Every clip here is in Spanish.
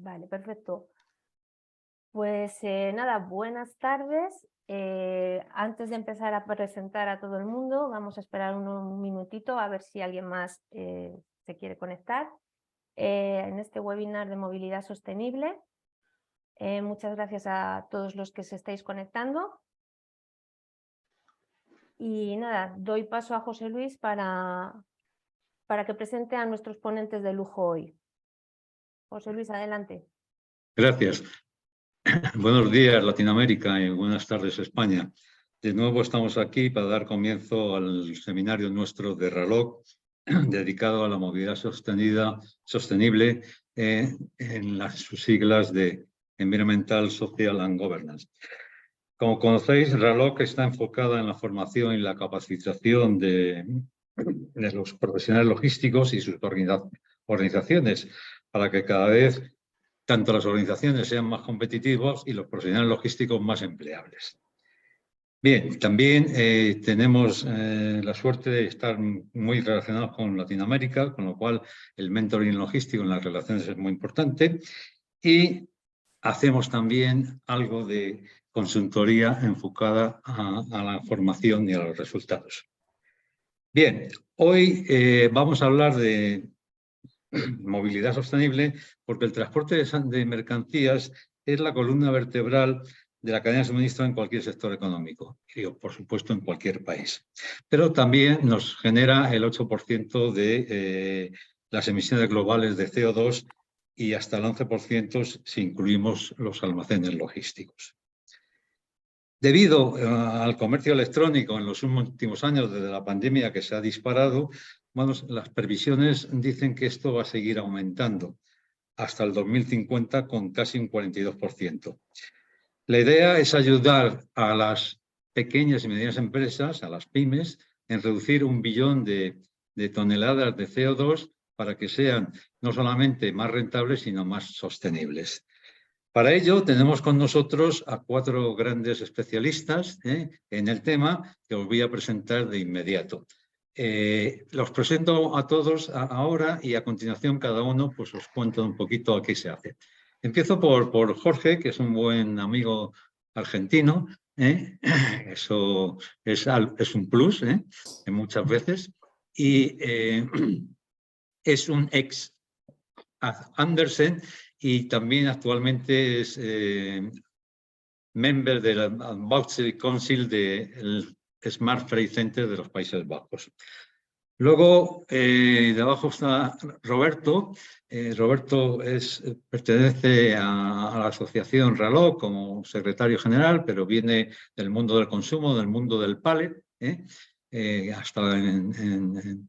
Vale, perfecto. Pues nada, buenas tardes. Antes de empezar a presentar a todo el mundo, vamos a esperar un minutito a ver si alguien más se quiere conectar en este webinar de movilidad sostenible. Muchas gracias a todos los que se estáis conectando. Y nada, doy paso a José Luis para que presente a nuestros ponentes de lujo hoy. José Luis, adelante. Gracias. Buenos días, Latinoamérica, y buenas tardes, España. De nuevo estamos aquí para dar comienzo al seminario nuestro de RALOC, dedicado a la movilidad sostenible en sus siglas de Environmental, Social and Governance. Como conocéis, RALOC está enfocada en la formación y la capacitación de los profesionales logísticos y sus organizaciones para que cada vez tanto las organizaciones sean más competitivos y los profesionales logísticos más empleables. Bien, también tenemos la suerte de estar muy relacionados con Latinoamérica, con lo cual el mentoring logístico en las relaciones es muy importante. Y hacemos también algo de consultoría enfocada a la formación y a los resultados. Bien, hoy vamos a hablar de movilidad sostenible porque el transporte de mercancías es la columna vertebral de la cadena de suministro en cualquier sector económico y, por supuesto, en cualquier país. Pero también nos genera el 8% de las emisiones globales de CO2 y hasta el 11% si incluimos los almacenes logísticos. Debido al comercio electrónico en los últimos años, desde la pandemia que se ha disparado, bueno, las previsiones dicen que esto va a seguir aumentando hasta el 2050 con casi un 42%. La idea es ayudar a las pequeñas y medianas empresas, a las pymes, en reducir 1 billón de toneladas de CO2 para que sean no solamente más rentables, sino más sostenibles. Para ello tenemos con nosotros a 4 grandes especialistas en el tema que os voy a presentar de inmediato. Los presento a todos ahora y a continuación cada uno pues os cuento un poquito a qué se hace. Empiezo por Jorge, que es un buen amigo argentino. Eso es un plus muchas veces. Y es un ex Andersen y también actualmente es member del Advisory Council del Smart Freight Center de los Países Bajos. Luego, de abajo está Roberto. Roberto pertenece a la asociación RALOC como secretario general, pero viene del mundo del consumo, del mundo del pallet, hasta en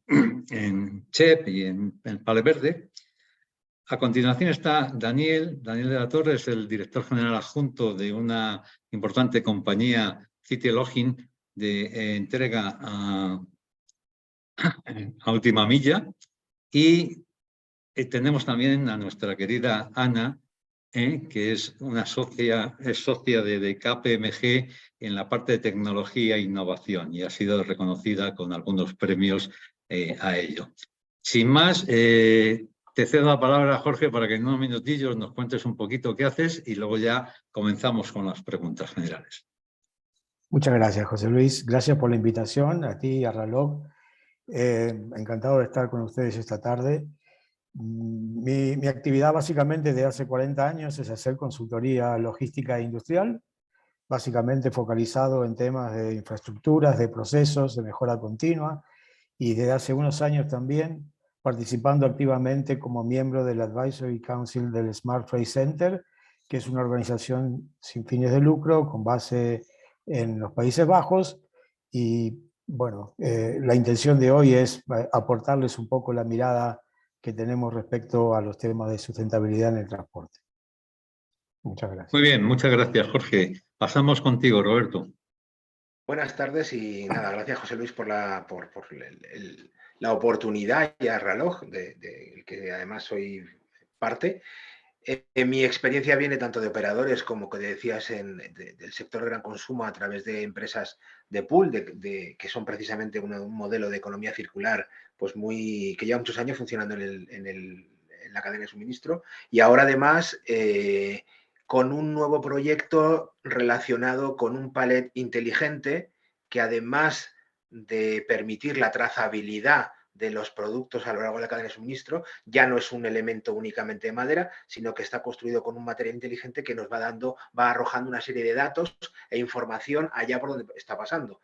CHEP y en Pallet Verde. A continuación está Daniel de la Torre, es el director general adjunto de una importante compañía, Citylogin, de entrega a última milla. Y tenemos también a nuestra querida Ana, que es socia de KPMG en la parte de tecnología e innovación y ha sido reconocida con algunos premios a ello. Sin más, te cedo la palabra, Jorge, para que en unos minutillos nos cuentes un poquito qué haces y luego ya comenzamos con las preguntas generales. Muchas gracias, José Luis. Gracias por la invitación, a ti y a RALOC. Encantado de estar con ustedes esta tarde. Mi actividad básicamente desde hace 40 años es hacer consultoría logística e industrial, básicamente focalizado en temas de infraestructuras, de procesos, de mejora continua, y desde hace unos años también participando activamente como miembro del Advisory Council del Smart Freight Center, que es una organización sin fines de lucro con base en los Países Bajos. Y bueno, la intención de hoy es aportarles un poco la mirada que tenemos respecto a los temas de sustentabilidad en el transporte. Muchas gracias. Muy bien, muchas gracias, Jorge. Pasamos contigo, Roberto. Buenas tardes y nada, gracias José Luis por la la oportunidad y a RALOC, del que además soy parte. Mi experiencia viene tanto de operadores como que decías del sector de gran consumo a través de empresas de pool, que son precisamente un modelo de economía circular pues que lleva muchos años funcionando en la cadena de suministro, y ahora además con un nuevo proyecto relacionado con un pallet inteligente que, además de permitir la trazabilidad de los productos a lo largo de la cadena de suministro, ya no es un elemento únicamente de madera, sino que está construido con un material inteligente que nos va arrojando una serie de datos e información allá por donde está pasando.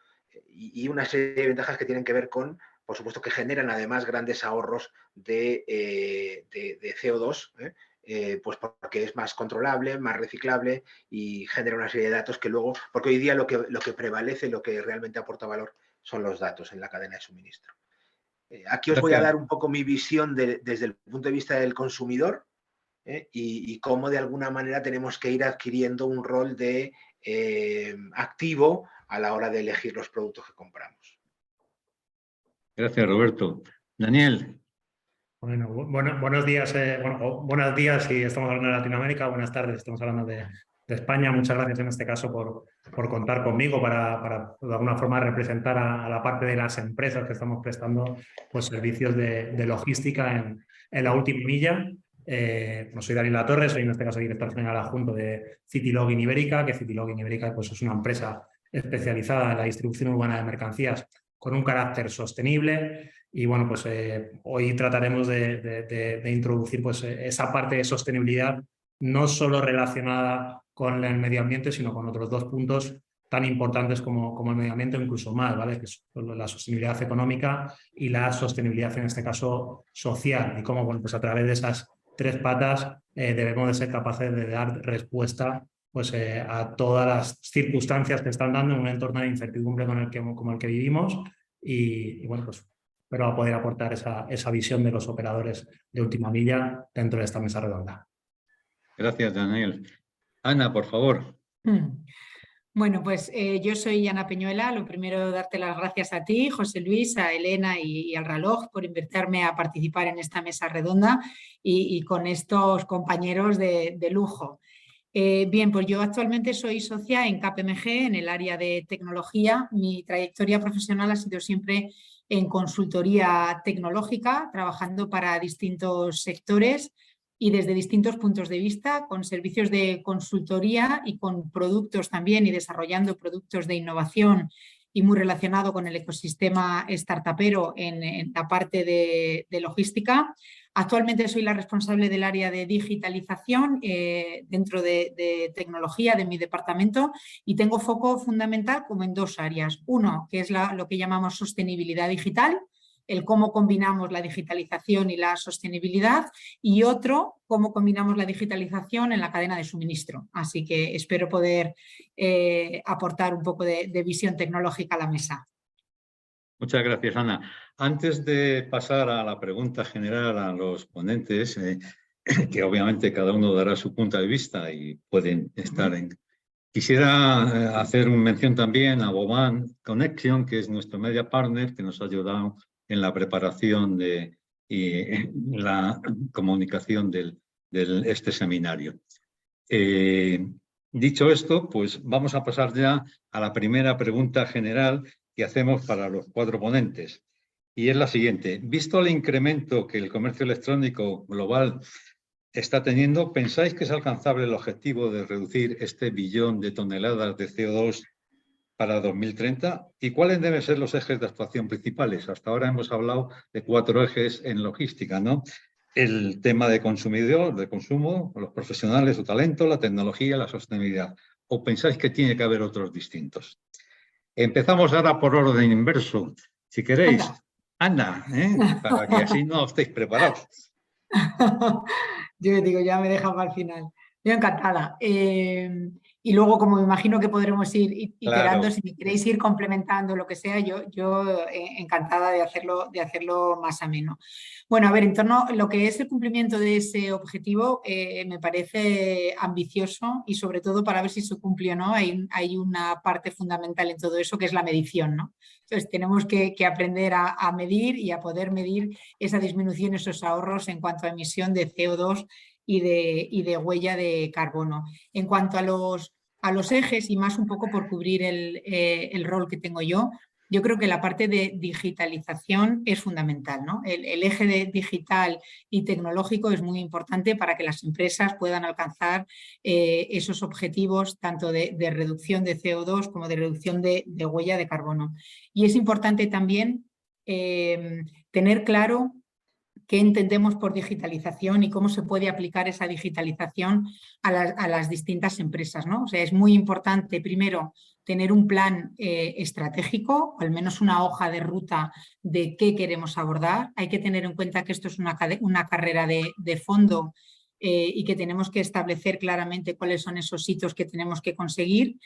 Y una serie de ventajas que tienen que ver con, por supuesto, que generan además grandes ahorros de CO2, pues porque es más controlable, más reciclable y genera una serie de datos que luego, porque hoy día lo que prevalece, lo que realmente aporta valor son los datos en la cadena de suministro. Aquí os voy a dar un poco mi visión desde el punto de vista del consumidor y cómo de alguna manera tenemos que ir adquiriendo un rol de activo a la hora de elegir los productos que compramos. Gracias, Roberto. Daniel. Bueno, buenos días. Buenos días si estamos hablando de Latinoamérica, buenas tardes si estamos hablando de España. Muchas gracias en este caso por contar conmigo para de alguna forma representar a la parte de las empresas que estamos prestando pues, servicios de logística en la última milla. Soy Daniel Latorre, soy en este caso director general adjunto de Citylogin Ibérica, que Citylogin Ibérica pues, es una empresa especializada en la distribución urbana de mercancías con un carácter sostenible. Y bueno, pues hoy trataremos de introducir pues, esa parte de sostenibilidad no solo relacionada con el medio ambiente, sino con otros dos puntos tan importantes como el medio ambiente o incluso más, ¿vale? Que es la sostenibilidad económica y la sostenibilidad, en este caso, social. Y cómo, bueno, pues a través de esas tres patas debemos de ser capaces de dar respuesta pues, a todas las circunstancias que están dando en un entorno de incertidumbre como el que vivimos. Y bueno, pues pero a poder aportar esa visión de los operadores de última milla dentro de esta mesa redonda. Gracias, Daniel. Ana, por favor. Bueno, pues yo soy Ana Peñuela. Lo primero, darte las gracias a ti, José Luis, a Elena y al reloj por invitarme a participar en esta mesa redonda y con estos compañeros de lujo. Bien, pues yo actualmente soy socia en KPMG en el área de tecnología. Mi trayectoria profesional ha sido siempre en consultoría tecnológica, trabajando para distintos sectores y desde distintos puntos de vista, con servicios de consultoría y con productos también y desarrollando productos de innovación y muy relacionado con el ecosistema startupero en la parte de logística. Actualmente soy la responsable del área de digitalización dentro de tecnología de mi departamento y tengo foco fundamental como en dos áreas. Uno, que es lo que llamamos sostenibilidad digital, el cómo combinamos la digitalización y la sostenibilidad, y otro, cómo combinamos la digitalización en la cadena de suministro. Así que espero poder aportar un poco de visión tecnológica a la mesa. Muchas gracias, Ana. Antes de pasar a la pregunta general a los ponentes, que obviamente cada uno dará su punto de vista y pueden estar en... Quisiera hacer una mención también a Boban Connection, que es nuestro media partner, que nos ha ayudado en la preparación y la comunicación de este seminario. Dicho esto, pues vamos a pasar ya a la primera pregunta general que hacemos para los cuatro ponentes. Y es la siguiente. Visto el incremento que el comercio electrónico global está teniendo, ¿pensáis que es alcanzable el objetivo de reducir este billón de toneladas de CO2 para 2030? ¿Y cuáles deben ser los ejes de actuación principales? Hasta ahora hemos hablado de 4 ejes en logística, ¿no? El tema de consumidor, de consumo, los profesionales, su talento, la tecnología, la sostenibilidad. ¿O pensáis que tiene que haber otros distintos? Empezamos ahora por orden inverso. Si queréis, Ana, para que así no estéis preparados. Yo digo, ya me deja para el final. Yo encantada. Y luego, como me imagino que podremos ir iterando, claro, si me queréis ir complementando lo que sea, yo encantada de hacerlo más ameno. Bueno, a ver, en torno a lo que es el cumplimiento de ese objetivo, me parece ambicioso y sobre todo para ver si se cumple o no, hay una parte fundamental en todo eso que es la medición, ¿no? Entonces, tenemos que aprender a medir y a poder medir esa disminución, esos ahorros en cuanto a emisión de CO2 y de huella de carbono. En cuanto a los ejes, y más un poco por cubrir el rol que tengo yo, yo creo que la parte de digitalización es fundamental, ¿no? El eje de digital y tecnológico es muy importante para que las empresas puedan alcanzar esos objetivos tanto de reducción de CO2 como de reducción de huella de carbono. Y es importante también tener claro qué entendemos por digitalización y cómo se puede aplicar esa digitalización a las distintas empresas, ¿no? O sea, es muy importante, primero, tener un plan estratégico, o al menos una hoja de ruta de qué queremos abordar. Hay que tener en cuenta que esto es una carrera de fondo y que tenemos que establecer claramente cuáles son esos hitos que tenemos que conseguir.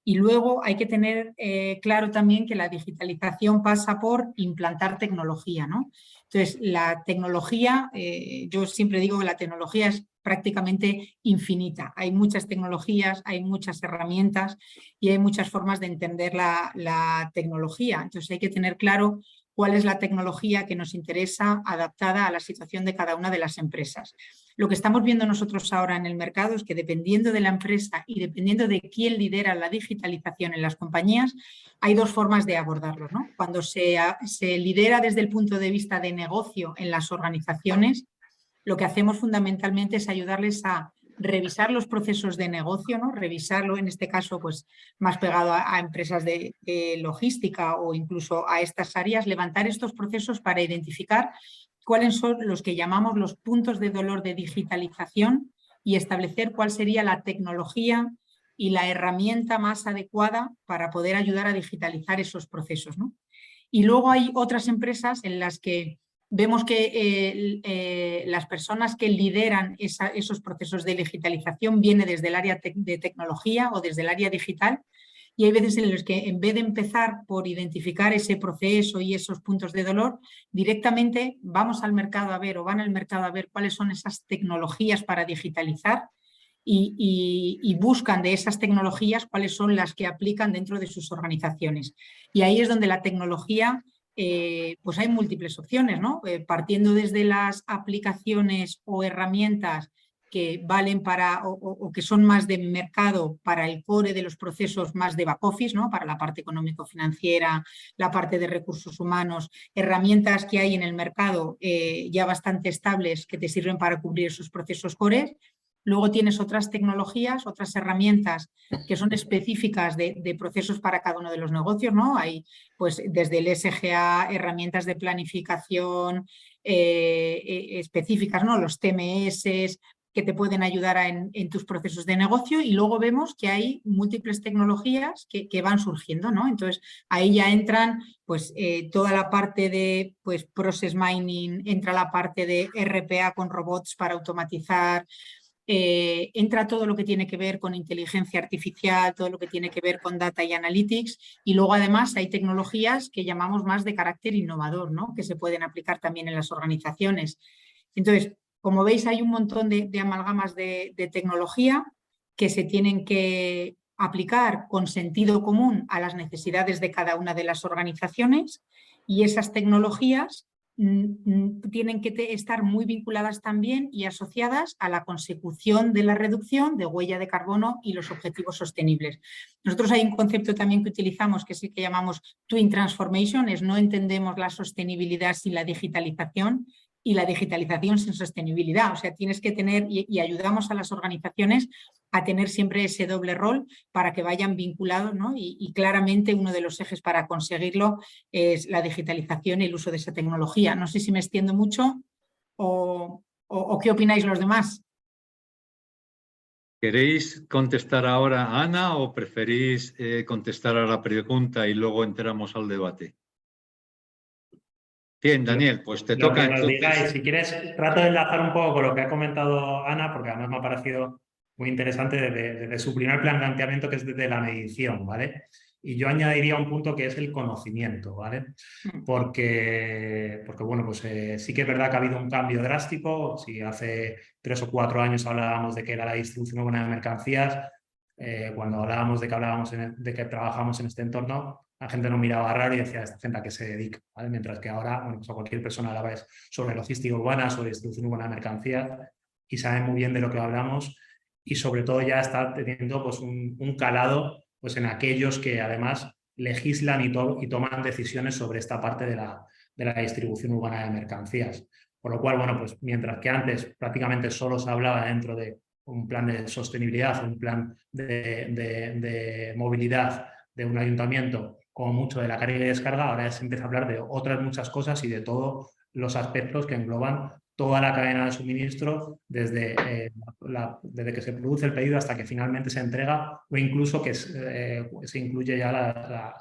Y luego hay que tener claro también que la digitalización pasa por implantar tecnología, ¿no? Entonces, la tecnología, yo siempre digo que la tecnología es prácticamente infinita. Hay muchas tecnologías, hay muchas herramientas y hay muchas formas de entender la tecnología. Entonces, hay que tener claro cuál es la tecnología que nos interesa adaptada a la situación de cada una de las empresas. Lo que estamos viendo nosotros ahora en el mercado es que dependiendo de la empresa y dependiendo de quién lidera la digitalización en las compañías, hay dos formas de abordarlo, ¿no? Cuando se lidera desde el punto de vista de negocio en las organizaciones, lo que hacemos fundamentalmente es ayudarles a revisar los procesos de negocio, ¿no? Revisarlo, en este caso, pues más pegado a empresas de logística o incluso a estas áreas, levantar estos procesos para identificar cuáles son los que llamamos los puntos de dolor de digitalización y establecer cuál sería la tecnología y la herramienta más adecuada para poder ayudar a digitalizar esos procesos, ¿no? Y luego hay otras empresas en las que vemos que las personas que lideran esos procesos de digitalización vienen desde el área de tecnología o desde el área digital, y hay veces en los que en vez de empezar por identificar ese proceso y esos puntos de dolor, directamente vamos al mercado a ver o van al mercado a ver cuáles son esas tecnologías para digitalizar y buscan de esas tecnologías cuáles son las que aplican dentro de sus organizaciones. Y ahí es donde la tecnología, pues hay múltiples opciones, ¿no? Partiendo desde las aplicaciones o herramientas que valen para o que son más de mercado para el core de los procesos más de back office, ¿no? Para la parte económico-financiera, la parte de recursos humanos, herramientas que hay en el mercado ya bastante estables que te sirven para cubrir esos procesos cores. Luego tienes otras tecnologías, otras herramientas que son específicas de procesos para cada uno de los negocios, ¿no? Hay pues desde el SGA, herramientas de planificación específicas, ¿no? Los TMS que te pueden ayudar en tus procesos de negocio, y luego vemos que hay múltiples tecnologías que van surgiendo, ¿no? Entonces ahí ya entran pues toda la parte de pues process mining, entra la parte de RPA con robots para automatizar, entra todo lo que tiene que ver con inteligencia artificial, todo lo que tiene que ver con data y analytics, y luego además hay tecnologías que llamamos más de carácter innovador, ¿no? Que se pueden aplicar también en las organizaciones. Entonces, como veis, hay un montón de amalgamas de tecnología que se tienen que aplicar con sentido común a las necesidades de cada una de las organizaciones, y esas tecnologías tienen que estar muy vinculadas también y asociadas a la consecución de la reducción de huella de carbono y los objetivos sostenibles. Nosotros hay un concepto también que utilizamos que es el que llamamos Twin Transformation, es no entendemos la sostenibilidad sin la digitalización y la digitalización sin sostenibilidad. O sea, tienes que tener y ayudamos a las organizaciones a tener siempre ese doble rol para que vayan vinculados, ¿no? Y claramente uno de los ejes para conseguirlo es la digitalización y el uso de esa tecnología. No sé si me extiendo mucho o qué opináis los demás. ¿Queréis contestar ahora a Ana o preferís contestar a la pregunta y luego entramos al debate? Bien, Daniel, pues te toca. Lo que nos digáis, si quieres, trato de enlazar un poco con lo que ha comentado Ana, porque además me ha parecido muy interesante desde su primer planteamiento, que es desde la medición, ¿vale? Y yo añadiría un punto que es el conocimiento, ¿vale? Porque bueno, pues sí que es verdad que ha habido un cambio drástico. Si hace 3 o 4 años hablábamos de que era la distribución buena de mercancías, cuando hablábamos de que trabajamos en este entorno, la gente nos miraba raro y decía, ¿esta gente a qué se dedica? ¿Vale? Mientras que ahora, bueno, pues a cualquier persona la ves sobre logística urbana, sobre distribución urbana de mercancías, y saben muy bien de lo que hablamos, y sobre todo ya está teniendo pues un calado pues en aquellos que además legislan y toman decisiones sobre esta parte de la distribución urbana de mercancías. Por lo cual, bueno, pues mientras que antes prácticamente solo se hablaba dentro de un plan de sostenibilidad, un plan de movilidad de un ayuntamiento, como mucho de la carga y descarga, ahora ya se empieza a hablar de otras muchas cosas y de todos los aspectos que engloban toda la cadena de suministro desde que se produce el pedido hasta que finalmente se entrega o incluso que se incluye ya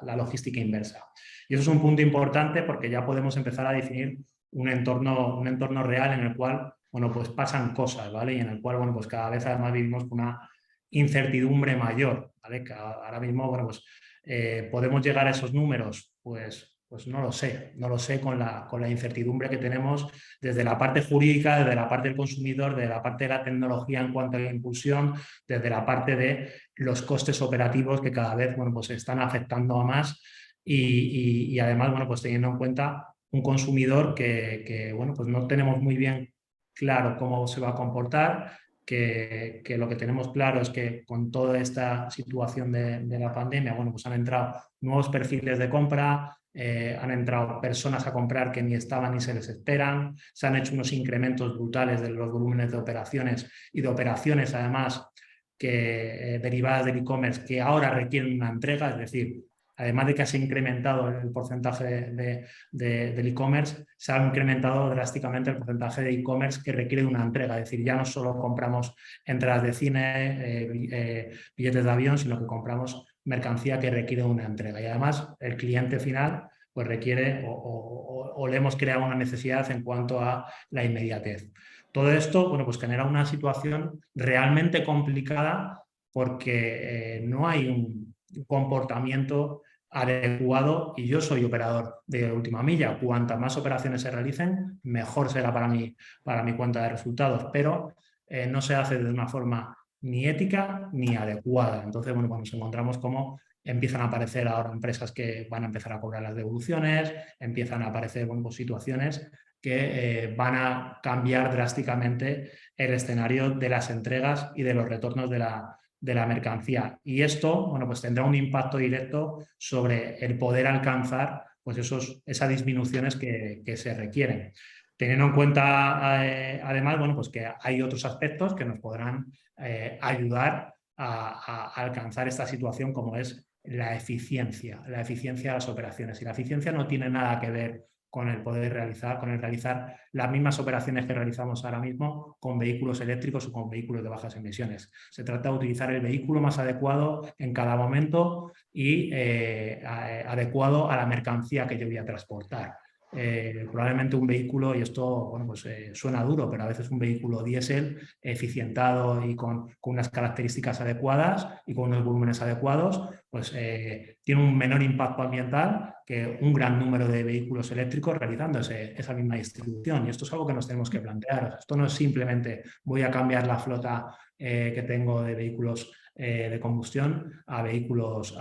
la logística inversa. Y eso es un punto importante porque ya podemos empezar a definir un entorno real en el cual, bueno, pues pasan cosas, ¿vale? Y en el cual, bueno, pues cada vez además vivimos con una incertidumbre mayor, ¿vale? Que ahora mismo, bueno, pues podemos llegar a esos números, pues no lo sé con la incertidumbre que tenemos desde la parte jurídica, desde la parte del consumidor, desde la parte de la tecnología en cuanto a la impulsión, desde la parte de los costes operativos que cada vez, bueno, pues se están afectando a más y además, bueno, pues teniendo en cuenta un consumidor que bueno, pues no tenemos muy bien claro cómo se va a comportar, que lo que tenemos claro es que con toda esta situación de la pandemia, bueno, pues han entrado nuevos perfiles de compra, han entrado personas a comprar que ni estaban ni se les esperan, se han hecho unos incrementos brutales de los volúmenes de operaciones y de operaciones además que derivadas del e-commerce que ahora requieren una entrega, es decir, además de que se ha incrementado el porcentaje del e-commerce, se ha incrementado drásticamente el porcentaje de e-commerce que requiere una entrega. Es decir, ya no solo compramos entradas de cine, billetes de avión, sino que compramos mercancía que requiere una entrega. Y además el cliente final pues requiere o le hemos creado una necesidad en cuanto a la inmediatez. Todo esto, bueno, pues genera una situación realmente complicada porque no hay un comportamiento adecuado y yo soy operador de última milla. Cuantas más operaciones se realicen, mejor será para mi cuenta de resultados, pero no se hace de una forma ni ética ni adecuada. Entonces, bueno, cuando nos encontramos como empiezan a aparecer ahora empresas que van a empezar a cobrar las devoluciones, empiezan a aparecer, bueno, pues situaciones que van a cambiar drásticamente el escenario de las entregas y de los retornos de la mercancía. Y esto, bueno, pues tendrá un impacto directo sobre el poder alcanzar pues esas disminuciones que se requieren. Teniendo en cuenta, además, bueno, pues que hay otros aspectos que nos podrán ayudar a alcanzar esta situación como es la eficiencia de las operaciones. Y la eficiencia no tiene nada que ver con el poder realizar las mismas operaciones que realizamos ahora mismo con vehículos eléctricos o con vehículos de bajas emisiones. Se trata de utilizar el vehículo más adecuado en cada momento y adecuado a la mercancía que yo voy a transportar. Probablemente un vehículo, y esto bueno, pues, suena duro, pero a veces un vehículo diésel eficientado y con unas características adecuadas y con unos volúmenes adecuados, pues tiene un menor impacto ambiental que un gran número de vehículos eléctricos realizando esa misma distribución. Y esto es algo que nos tenemos que plantear. Esto no es simplemente voy a cambiar la flota que tengo de vehículos de combustión a vehículos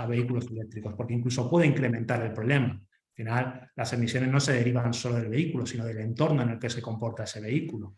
eléctricos, porque incluso puede incrementar el problema. Al final, las emisiones no se derivan solo del vehículo, sino del entorno en el que se comporta ese vehículo.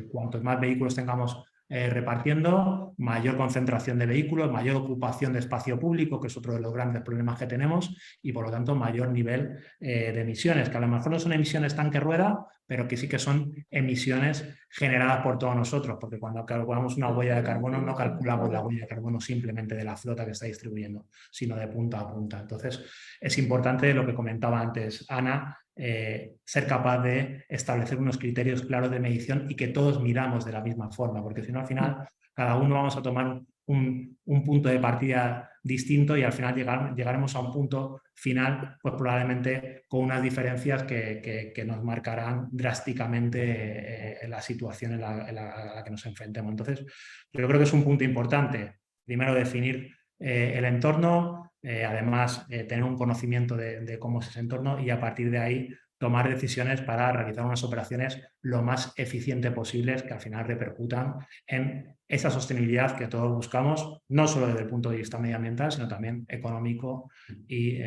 Cuantos más vehículos tengamos repartiendo, mayor concentración de vehículos, mayor ocupación de espacio público, que es otro de los grandes problemas que tenemos, y por lo tanto mayor nivel de emisiones, que a lo mejor no son emisiones tanque rueda, pero que sí que son emisiones generadas por todos nosotros, porque cuando calculamos una huella de carbono no calculamos la huella de carbono simplemente de la flota que está distribuyendo, sino de punta a punta. Entonces es importante lo que comentaba antes Ana, ser capaz de establecer unos criterios claros de medición y que todos miramos de la misma forma, porque si no al final cada uno vamos a tomar un punto de partida distinto y al final llegaremos a un punto final pues probablemente con unas diferencias que nos marcarán drásticamente la situación en la que nos enfrentemos. Entonces yo creo que es un punto importante, primero definir el entorno, además tener un conocimiento de cómo es ese entorno y a partir de ahí tomar decisiones para realizar unas operaciones lo más eficiente posibles que al final repercutan en esa sostenibilidad que todos buscamos, no solo desde el punto de vista medioambiental, sino también económico y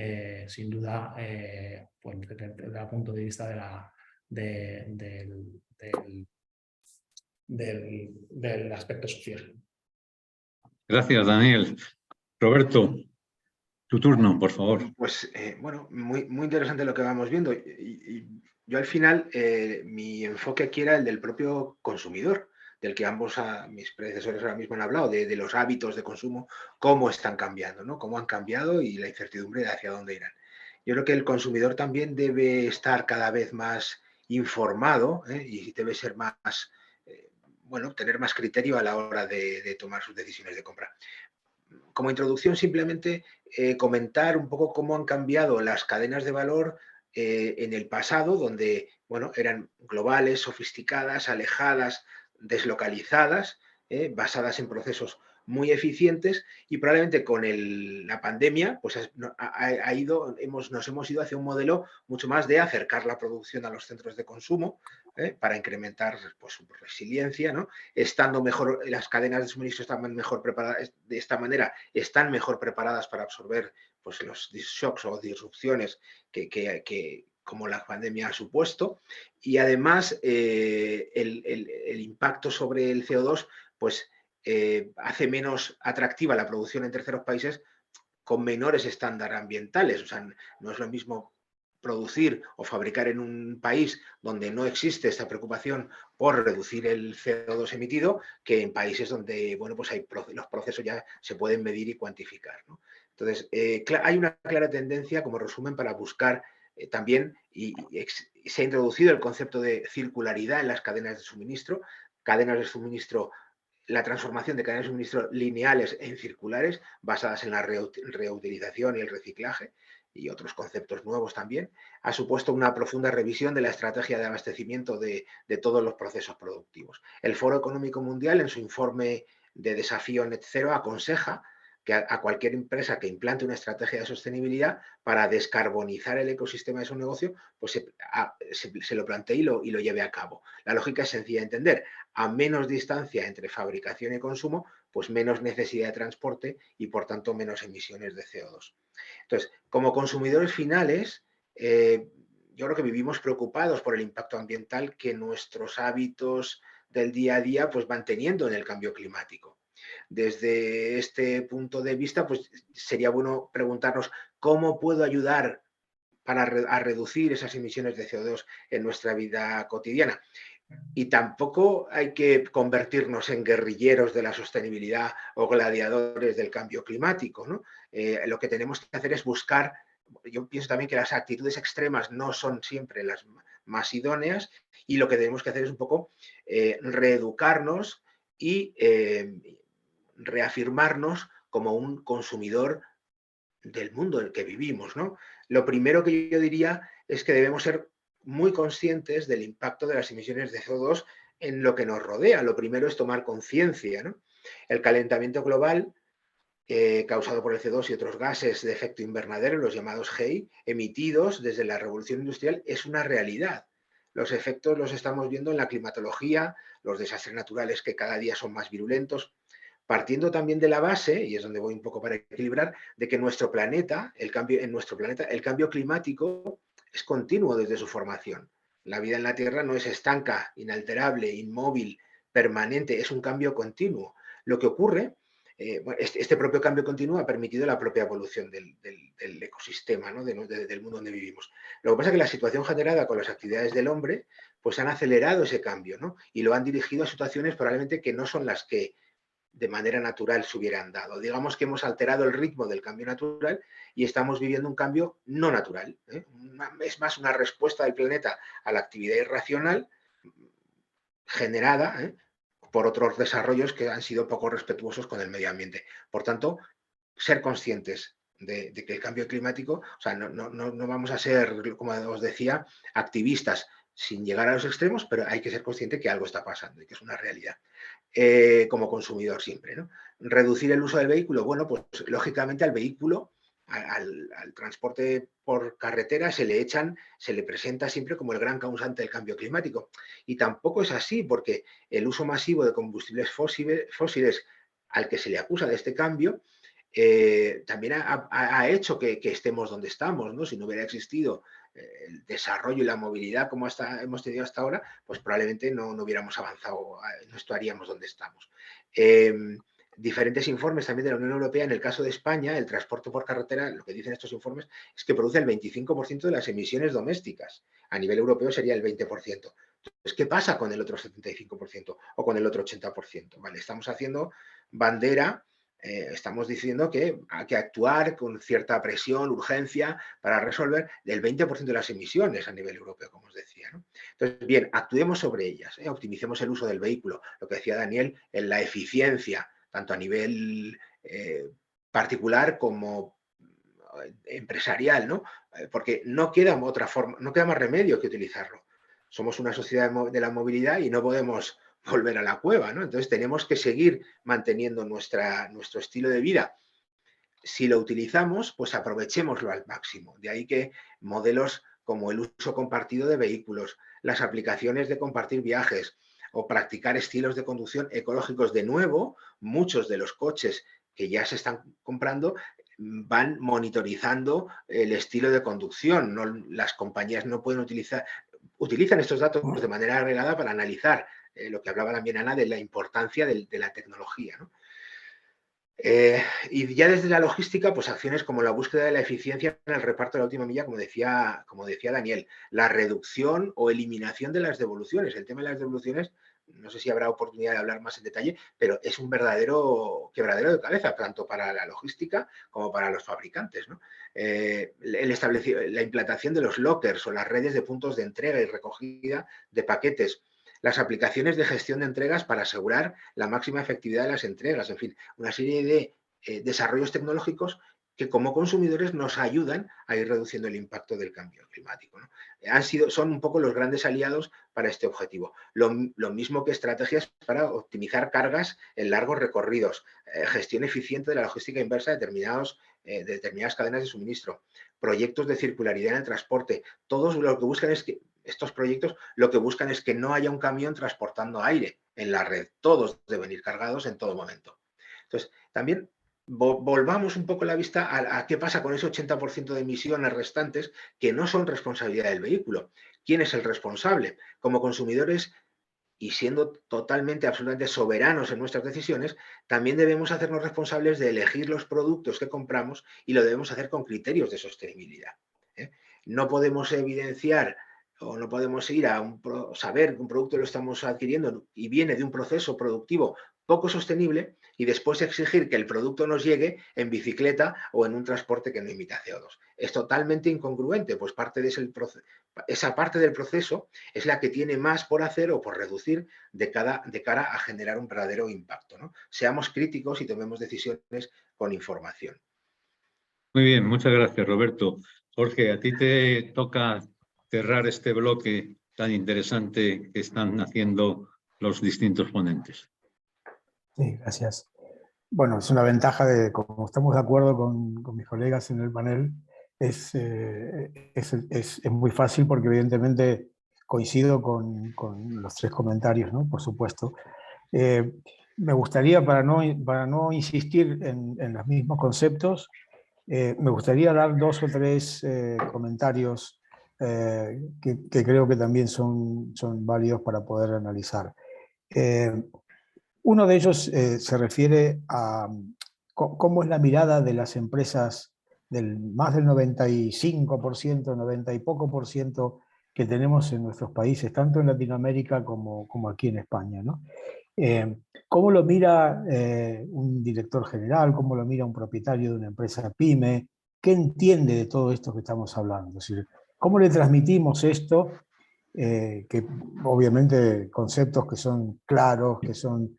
sin duda pues, desde el punto de vista del aspecto social. Gracias, Daniel. Roberto, Tu turno, por favor. Pues bueno, muy interesante lo que vamos viendo. Yo al final, mi enfoque aquí era el del propio consumidor, del que ambos mis predecesores ahora mismo han hablado, de los hábitos de consumo, cómo están cambiando, ¿no? Cómo han cambiado y la incertidumbre de hacia dónde irán. Yo creo que el consumidor también debe estar cada vez más informado, y debe ser más, bueno, tener más criterio a la hora de tomar sus decisiones de compra. Como introducción, simplemente comentar un poco cómo han cambiado las cadenas de valor en el pasado, donde bueno, eran globales, sofisticadas, alejadas, deslocalizadas, basadas en procesos muy eficientes, y probablemente con la pandemia pues nos hemos ido hacia un modelo mucho más de acercar la producción a los centros de consumo, para incrementar pues, su resiliencia, ¿no? Estando mejor, las cadenas de suministro están mejor preparadas, de esta manera están mejor preparadas para absorber pues, los shocks o disrupciones que como la pandemia ha supuesto, y además el impacto sobre el CO2 pues hace menos atractiva la producción en terceros países con menores estándares ambientales. O sea, no es lo mismo producir o fabricar en un país donde no existe esta preocupación por reducir el CO2 emitido que en países donde bueno, pues los procesos ya se pueden medir y cuantificar, ¿no? Entonces, hay una clara tendencia, como resumen, para buscar también, se ha introducido el concepto de circularidad en las cadenas de suministro, la transformación de cadenas de suministro lineales en circulares, basadas en la reutilización y el reciclaje, y otros conceptos nuevos también, ha supuesto una profunda revisión de la estrategia de abastecimiento de todos los procesos productivos. El Foro Económico Mundial, en su informe de desafío Net Zero, aconseja que a cualquier empresa que implante una estrategia de sostenibilidad para descarbonizar el ecosistema de su negocio, pues se lo plantee y lo lleve a cabo. La lógica es sencilla de entender. A menos distancia entre fabricación y consumo, pues menos necesidad de transporte y, por tanto, menos emisiones de CO2. Entonces, como consumidores finales, yo creo que vivimos preocupados por el impacto ambiental que nuestros hábitos del día a día pues, van teniendo en el cambio climático. Desde este punto de vista, pues sería bueno preguntarnos cómo puedo ayudar a reducir esas emisiones de CO2 en nuestra vida cotidiana. Y tampoco hay que convertirnos en guerrilleros de la sostenibilidad o gladiadores del cambio climático, ¿no? Lo que tenemos que hacer es buscar, yo pienso también que las actitudes extremas no son siempre las más idóneas, y lo que tenemos que hacer es un poco reeducarnos y reafirmarnos como un consumidor del mundo en el que vivimos, ¿no? Lo primero que yo diría es que debemos ser muy conscientes del impacto de las emisiones de CO2 en lo que nos rodea. Lo primero es tomar conciencia, ¿no? El calentamiento global causado por el CO2 y otros gases de efecto invernadero, los llamados GEI, emitidos desde la revolución industrial, es una realidad. Los efectos los estamos viendo en la climatología, los desastres naturales que cada día son más virulentos, partiendo también de la base, y es donde voy un poco para equilibrar, de que nuestro planeta, el cambio climático es continuo desde su formación. La vida en la Tierra no es estanca, inalterable, inmóvil, permanente, es un cambio continuo. Lo que ocurre, este propio cambio continuo ha permitido la propia evolución del ecosistema, ¿no? del mundo donde vivimos. Lo que pasa es que la situación generada con las actividades del hombre pues han acelerado ese cambio, ¿no? Y lo han dirigido a situaciones probablemente que no son las que de manera natural se hubieran dado. Digamos que hemos alterado el ritmo del cambio natural y estamos viviendo un cambio no natural, ¿eh? Es más una respuesta del planeta a la actividad irracional generada por otros desarrollos que han sido poco respetuosos con el medio ambiente. Por tanto, ser conscientes de que el cambio climático, o sea, no vamos a ser, como os decía, activistas sin llegar a los extremos, pero hay que ser consciente que algo está pasando y que es una realidad. Como consumidor siempre, ¿no? Reducir el uso del vehículo, bueno, pues lógicamente al vehículo, al transporte por carretera se le presenta siempre como el gran causante del cambio climático. Y tampoco es así, porque el uso masivo de combustibles fósiles al que se le acusa de este cambio, también ha hecho que estemos donde estamos, ¿no? Si no hubiera existido el desarrollo y la movilidad como hemos tenido hasta ahora, pues probablemente no hubiéramos avanzado, no estaríamos donde estamos. diferentes informes también de la Unión Europea. En el caso de España, el transporte por carretera, lo que dicen estos informes, es que produce el 25% de las emisiones domésticas. A nivel europeo sería el 20%. Entonces, ¿qué pasa con el otro 75% o con el otro 80%? Vale, estamos haciendo bandera, estamos diciendo que hay que actuar con cierta presión, urgencia, para resolver el 20% de las emisiones a nivel europeo, como os decía, ¿no? Entonces, bien, actuemos sobre ellas, optimicemos el uso del vehículo, lo que decía Daniel, en la eficiencia, tanto a nivel particular como empresarial, ¿no? Porque no queda otra forma, no queda más remedio que utilizarlo. Somos una sociedad de la movilidad y no podemos volver a la cueva, ¿no? Entonces tenemos que seguir manteniendo nuestro estilo de vida. Si lo utilizamos, pues aprovechémoslo al máximo. De ahí que modelos como el uso compartido de vehículos, las aplicaciones de compartir viajes o practicar estilos de conducción ecológicos. De nuevo, muchos de los coches que ya se están comprando van monitorizando el estilo de conducción. No, las compañías no pueden utilizan estos datos de manera agregada para analizar lo que hablaba también Ana de la importancia de la tecnología, ¿no? Y ya desde la logística, pues acciones como la búsqueda de la eficiencia en el reparto de la última milla, como decía Daniel, la reducción o eliminación de las devoluciones. El tema de las devoluciones, no sé si habrá oportunidad de hablar más en detalle, pero es un verdadero quebradero de cabeza, tanto para la logística como para los fabricantes, ¿no? La implantación de los lockers o las redes de puntos de entrega y recogida de paquetes, las aplicaciones de gestión de entregas para asegurar la máxima efectividad de las entregas, en fin, una serie de desarrollos tecnológicos que como consumidores nos ayudan a ir reduciendo el impacto del cambio climático, ¿no? Son un poco los grandes aliados para este objetivo. Lo mismo que estrategias para optimizar cargas en largos recorridos, gestión eficiente de la logística inversa de determinadas cadenas de suministro, proyectos de circularidad en el transporte. Todos lo que buscan es que estos proyectos lo que buscan es que no haya un camión transportando aire en la red. Todos deben ir cargados en todo momento. Entonces, también volvamos un poco la vista a qué pasa con ese 80% de emisiones restantes que no son responsabilidad del vehículo. ¿Quién es el responsable? Como consumidores, y siendo totalmente, absolutamente soberanos en nuestras decisiones, también debemos hacernos responsables de elegir los productos que compramos y lo debemos hacer con criterios de sostenibilidad. No podemos evidenciar o no podemos ir a saber que un producto lo estamos adquiriendo y viene de un proceso productivo poco sostenible y después exigir que el producto nos llegue en bicicleta o en un transporte que no emita CO2. Es totalmente incongruente, pues esa parte del proceso es la que tiene más por hacer o por reducir de cara a generar un verdadero impacto, ¿no? Seamos críticos y tomemos decisiones con información. Muy bien, muchas gracias, Roberto. Jorge, a ti te toca cerrar este bloque tan interesante que están haciendo los distintos ponentes. Sí, gracias. Bueno, es una ventaja de, como estamos de acuerdo con mis colegas en el panel, es muy fácil porque evidentemente coincido con los tres comentarios, ¿no? Por supuesto. Me gustaría, para no insistir en los mismos conceptos, me gustaría dar dos o tres comentarios que creo que también son válidos para poder analizar. Uno de ellos se refiere a cómo es la mirada de las empresas, más del 95%, 90 y poco por ciento que tenemos en nuestros países, tanto en Latinoamérica como aquí en España, ¿no? ¿Cómo lo mira un director general? ¿Cómo lo mira un propietario de una empresa pyme? ¿Qué entiende de todo esto que estamos hablando? Es decir, ¿cómo le transmitimos esto? Que obviamente conceptos que son claros, que son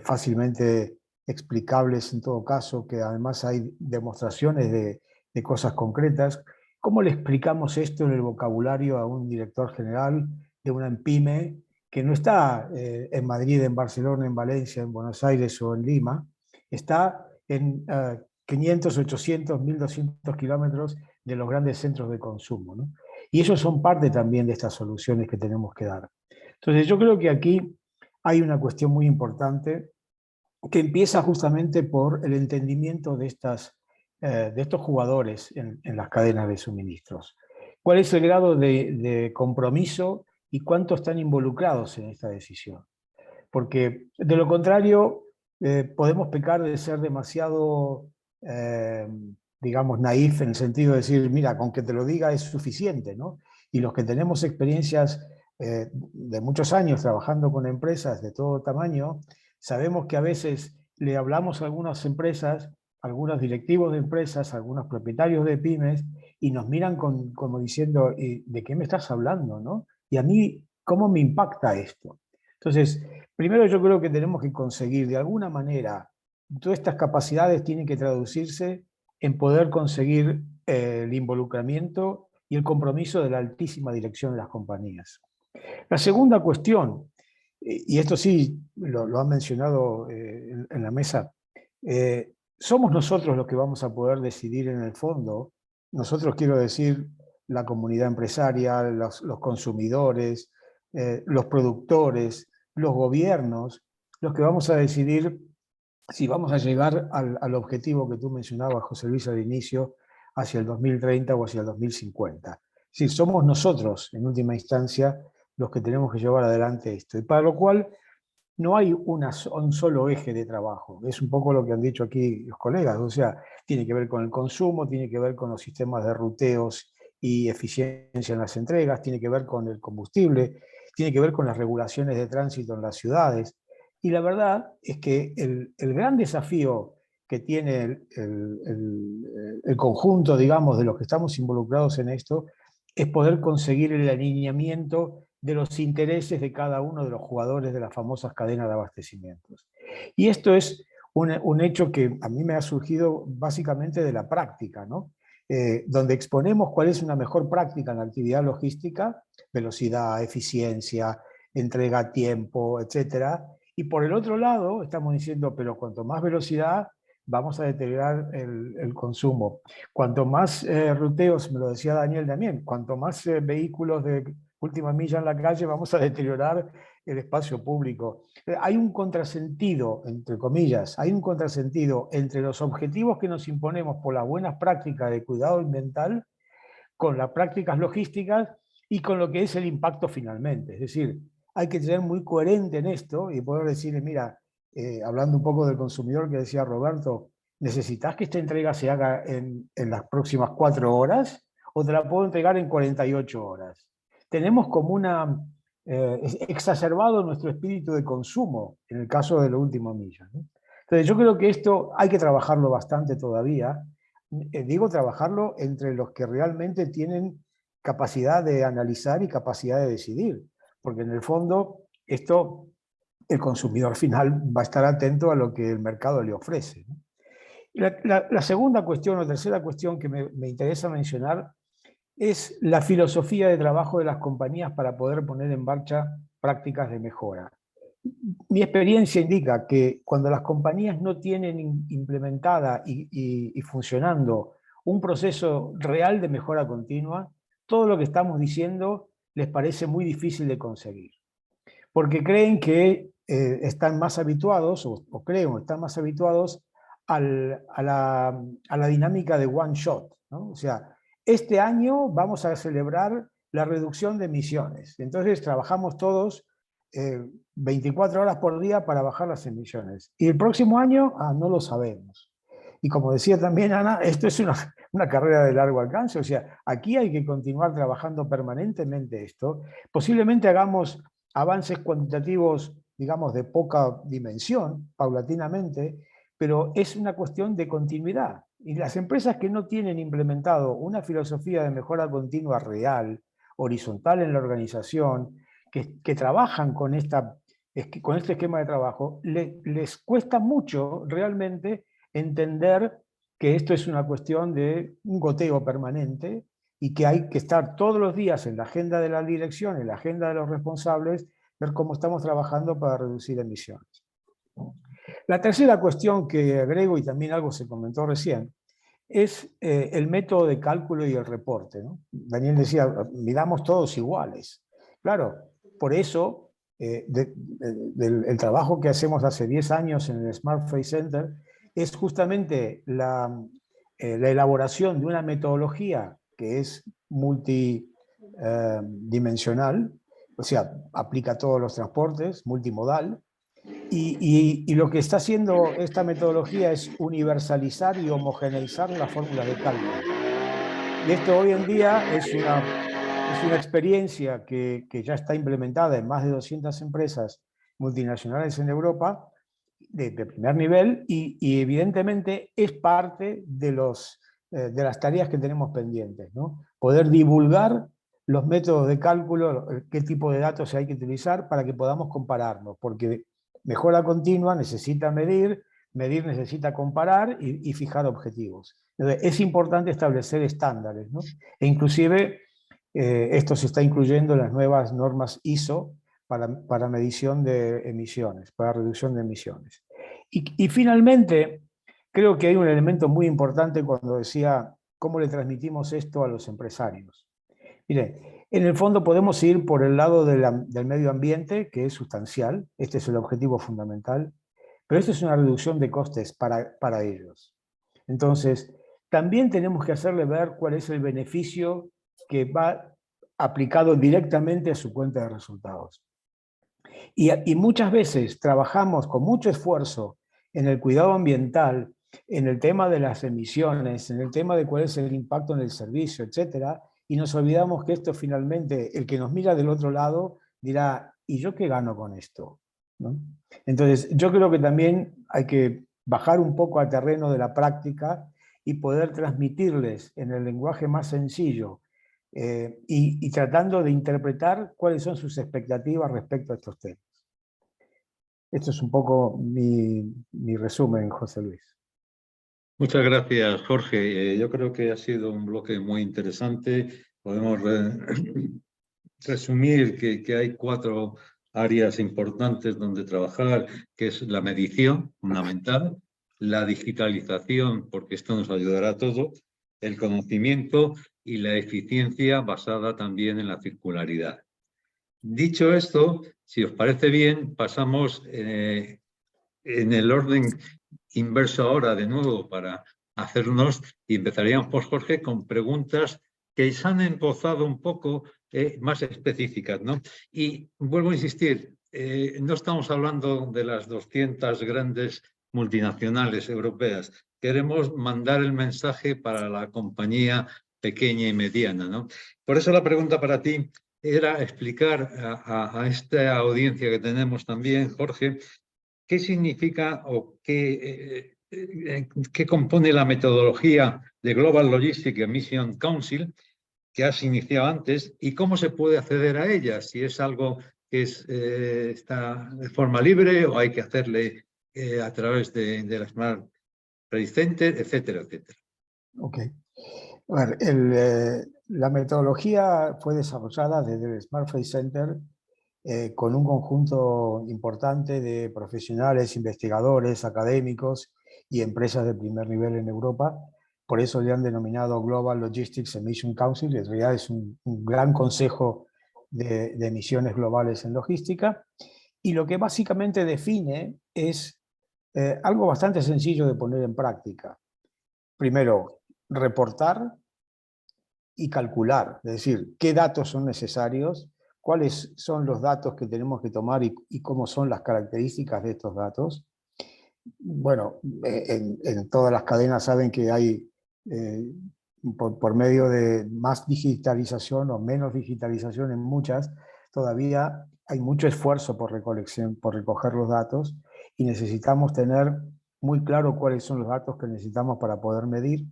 fácilmente explicables en todo caso, que además hay demostraciones de cosas concretas. ¿Cómo le explicamos esto en el vocabulario a un director general de una pyme que no está en Madrid, en Barcelona, en Valencia, en Buenos Aires o en Lima, está en 500, 800, 1200 kilómetros de los grandes centros de consumo, ¿no? Y ellos son parte también de estas soluciones que tenemos que dar. Entonces yo creo que aquí hay una cuestión muy importante que empieza justamente por el entendimiento de estos jugadores en las cadenas de suministros. ¿Cuál es el grado de compromiso y cuánto están involucrados en esta decisión? Porque de lo contrario, podemos pecar de ser demasiado, digamos, naif en el sentido de decir, mira, con que te lo diga es suficiente, ¿no? Y los que tenemos experiencias de muchos años trabajando con empresas de todo tamaño, sabemos que a veces le hablamos a algunas empresas, a algunos directivos de empresas, a algunos propietarios de pymes, y nos miran como diciendo, ¿de qué me estás hablando, no? Y a mí, ¿cómo me impacta esto? Entonces, primero yo creo que tenemos que conseguir, de alguna manera, todas estas capacidades tienen que traducirse en poder conseguir el involucramiento y el compromiso de la altísima dirección de las compañías. La segunda cuestión, y esto sí lo han mencionado en la mesa, somos nosotros los que vamos a poder decidir en el fondo, nosotros quiero decir la comunidad empresaria, los consumidores, los productores, los gobiernos, los que vamos a decidir si vamos a llegar al objetivo que tú mencionabas, José Luis, al inicio, hacia el 2030 o hacia el 2050. Es decir, somos nosotros, en última instancia, los que tenemos que llevar adelante esto. Y para lo cual no hay un solo eje de trabajo. Es un poco lo que han dicho aquí los colegas. O sea, tiene que ver con el consumo, tiene que ver con los sistemas de ruteos y eficiencia en las entregas, tiene que ver con el combustible, tiene que ver con las regulaciones de tránsito en las ciudades. Y la verdad es que el gran desafío que tiene el conjunto, digamos, de los que estamos involucrados en esto, es poder conseguir el alineamiento de los intereses de cada uno de los jugadores de las famosas cadenas de abastecimientos. Y esto es un hecho que a mí me ha surgido básicamente de la práctica, ¿no? Donde exponemos cuál es una mejor práctica en la actividad logística, velocidad, eficiencia, entrega a tiempo, etcétera. Y por el otro lado, estamos diciendo, pero cuanto más velocidad, vamos a deteriorar el consumo. Cuanto más ruteos, me lo decía Daniel también, cuanto más vehículos de última milla en la calle, vamos a deteriorar el espacio público. Hay un contrasentido, entre comillas, hay un contrasentido entre los objetivos que nos imponemos por las buenas prácticas de cuidado ambiental, con las prácticas logísticas y con lo que es el impacto finalmente. Es decir, hay que ser muy coherente en esto y poder decirle, mira, hablando un poco del consumidor que decía Roberto, ¿necesitas que esta entrega se haga en las próximas 4 horas o te la puedo entregar en 48 horas? Tenemos como exacerbado nuestro espíritu de consumo en el caso de la última milla, ¿no? Entonces yo creo que esto hay que trabajarlo bastante todavía. Digo trabajarlo entre los que realmente tienen capacidad de analizar y capacidad de decidir, porque en el fondo esto, el consumidor final va a estar atento a lo que el mercado le ofrece, ¿no? La segunda cuestión o tercera cuestión que me interesa mencionar es la filosofía de trabajo de las compañías para poder poner en marcha prácticas de mejora. Mi experiencia indica que cuando las compañías no tienen implementada y funcionando un proceso real de mejora continua, todo lo que estamos diciendo les parece muy difícil de conseguir. Porque creen que están más habituados, o creo, están más habituados a la dinámica de one shot, ¿no? O sea, este año vamos a celebrar la reducción de emisiones. Entonces trabajamos todos 24 horas por día para bajar las emisiones. Y el próximo año, no lo sabemos. Y como decía también Ana, esto es una carrera de largo alcance. O sea, aquí hay que continuar trabajando permanentemente esto. Posiblemente hagamos avances cuantitativos, digamos, de poca dimensión, paulatinamente, pero es una cuestión de continuidad. Y las empresas que no tienen implementado una filosofía de mejora continua real, horizontal en la organización, que trabajan con este esquema de trabajo, les cuesta mucho realmente entender que esto es una cuestión de un goteo permanente y que hay que estar todos los días en la agenda de la dirección, en la agenda de los responsables, ver cómo estamos trabajando para reducir emisiones. La tercera cuestión que agrego, y también algo se comentó recién, es el método de cálculo y el reporte, ¿no? Daniel decía, midamos todos iguales. Claro, por eso el trabajo que hacemos hace 10 años en el Smart Freight Center es justamente la elaboración de una metodología que es multidimensional, o sea, aplica a todos los transportes, multimodal, Y lo que está haciendo esta metodología es universalizar y homogeneizar las fórmulas de cálculo. Y esto hoy en día es una experiencia que ya está implementada en más de 200 empresas multinacionales en Europa de primer nivel y evidentemente es parte de las tareas que tenemos pendientes, ¿no? Poder divulgar los métodos de cálculo, qué tipo de datos hay que utilizar para que podamos compararnos, porque mejora continua necesita medir necesita comparar y fijar objetivos. Entonces, es importante establecer estándares, ¿no? E inclusive esto se está incluyendo en las nuevas normas ISO para medición de emisiones, para reducción de emisiones. Y finalmente, creo que hay un elemento muy importante cuando decía cómo le transmitimos esto a los empresarios. Mire, en el fondo podemos ir por el lado del medio ambiente, que es sustancial, este es el objetivo fundamental, pero esto es una reducción de costes para ellos. Entonces, también tenemos que hacerle ver cuál es el beneficio que va aplicado directamente a su cuenta de resultados. Y muchas veces trabajamos con mucho esfuerzo en el cuidado ambiental, en el tema de las emisiones, en el tema de cuál es el impacto en el servicio, etcétera, y nos olvidamos que esto finalmente, el que nos mira del otro lado dirá, ¿y yo qué gano con esto? ¿No? Entonces, yo creo que también hay que bajar un poco al terreno de la práctica y poder transmitirles en el lenguaje más sencillo y tratando de interpretar cuáles son sus expectativas respecto a estos temas. Esto es un poco mi resumen, José Luis. Muchas gracias, Jorge. Yo creo que ha sido un bloque muy interesante. Podemos resumir que hay 4 áreas importantes donde trabajar, que es la medición, fundamental, la digitalización, porque esto nos ayudará a todo, el conocimiento y la eficiencia basada también en la circularidad. Dicho esto, si os parece bien, pasamos en el orden inverso ahora de nuevo para hacernos, y empezaríamos por Jorge con preguntas que se han empozado un poco más específicas, ¿no? Y vuelvo a insistir, no estamos hablando de las 200 grandes multinacionales europeas. Queremos mandar el mensaje para la compañía pequeña y mediana, ¿no? Por eso la pregunta para ti era explicar a esta audiencia que tenemos también, Jorge, ¿qué significa o qué compone la metodología de Global Logistics Emission Council que has iniciado antes y cómo se puede acceder a ella? Si es algo que está de forma libre o hay que hacerle a través de la Smart Trade Center, etcétera, etcétera. Ok. A ver, la metodología fue desarrollada desde el Smart Trade Center con un conjunto importante de profesionales, investigadores, académicos y empresas de primer nivel en Europa. Por eso le han denominado Global Logistics Emission Council. En realidad es un gran consejo de emisiones globales en logística. Y lo que básicamente define es algo bastante sencillo de poner en práctica. Primero, reportar y calcular, es decir, qué datos son necesarios, cuáles son los datos que tenemos que tomar y cómo son las características de estos datos. Bueno, en todas las cadenas saben que hay, por medio de más digitalización o menos digitalización en muchas, todavía hay mucho esfuerzo por recoger los datos y necesitamos tener muy claro cuáles son los datos que necesitamos para poder medir.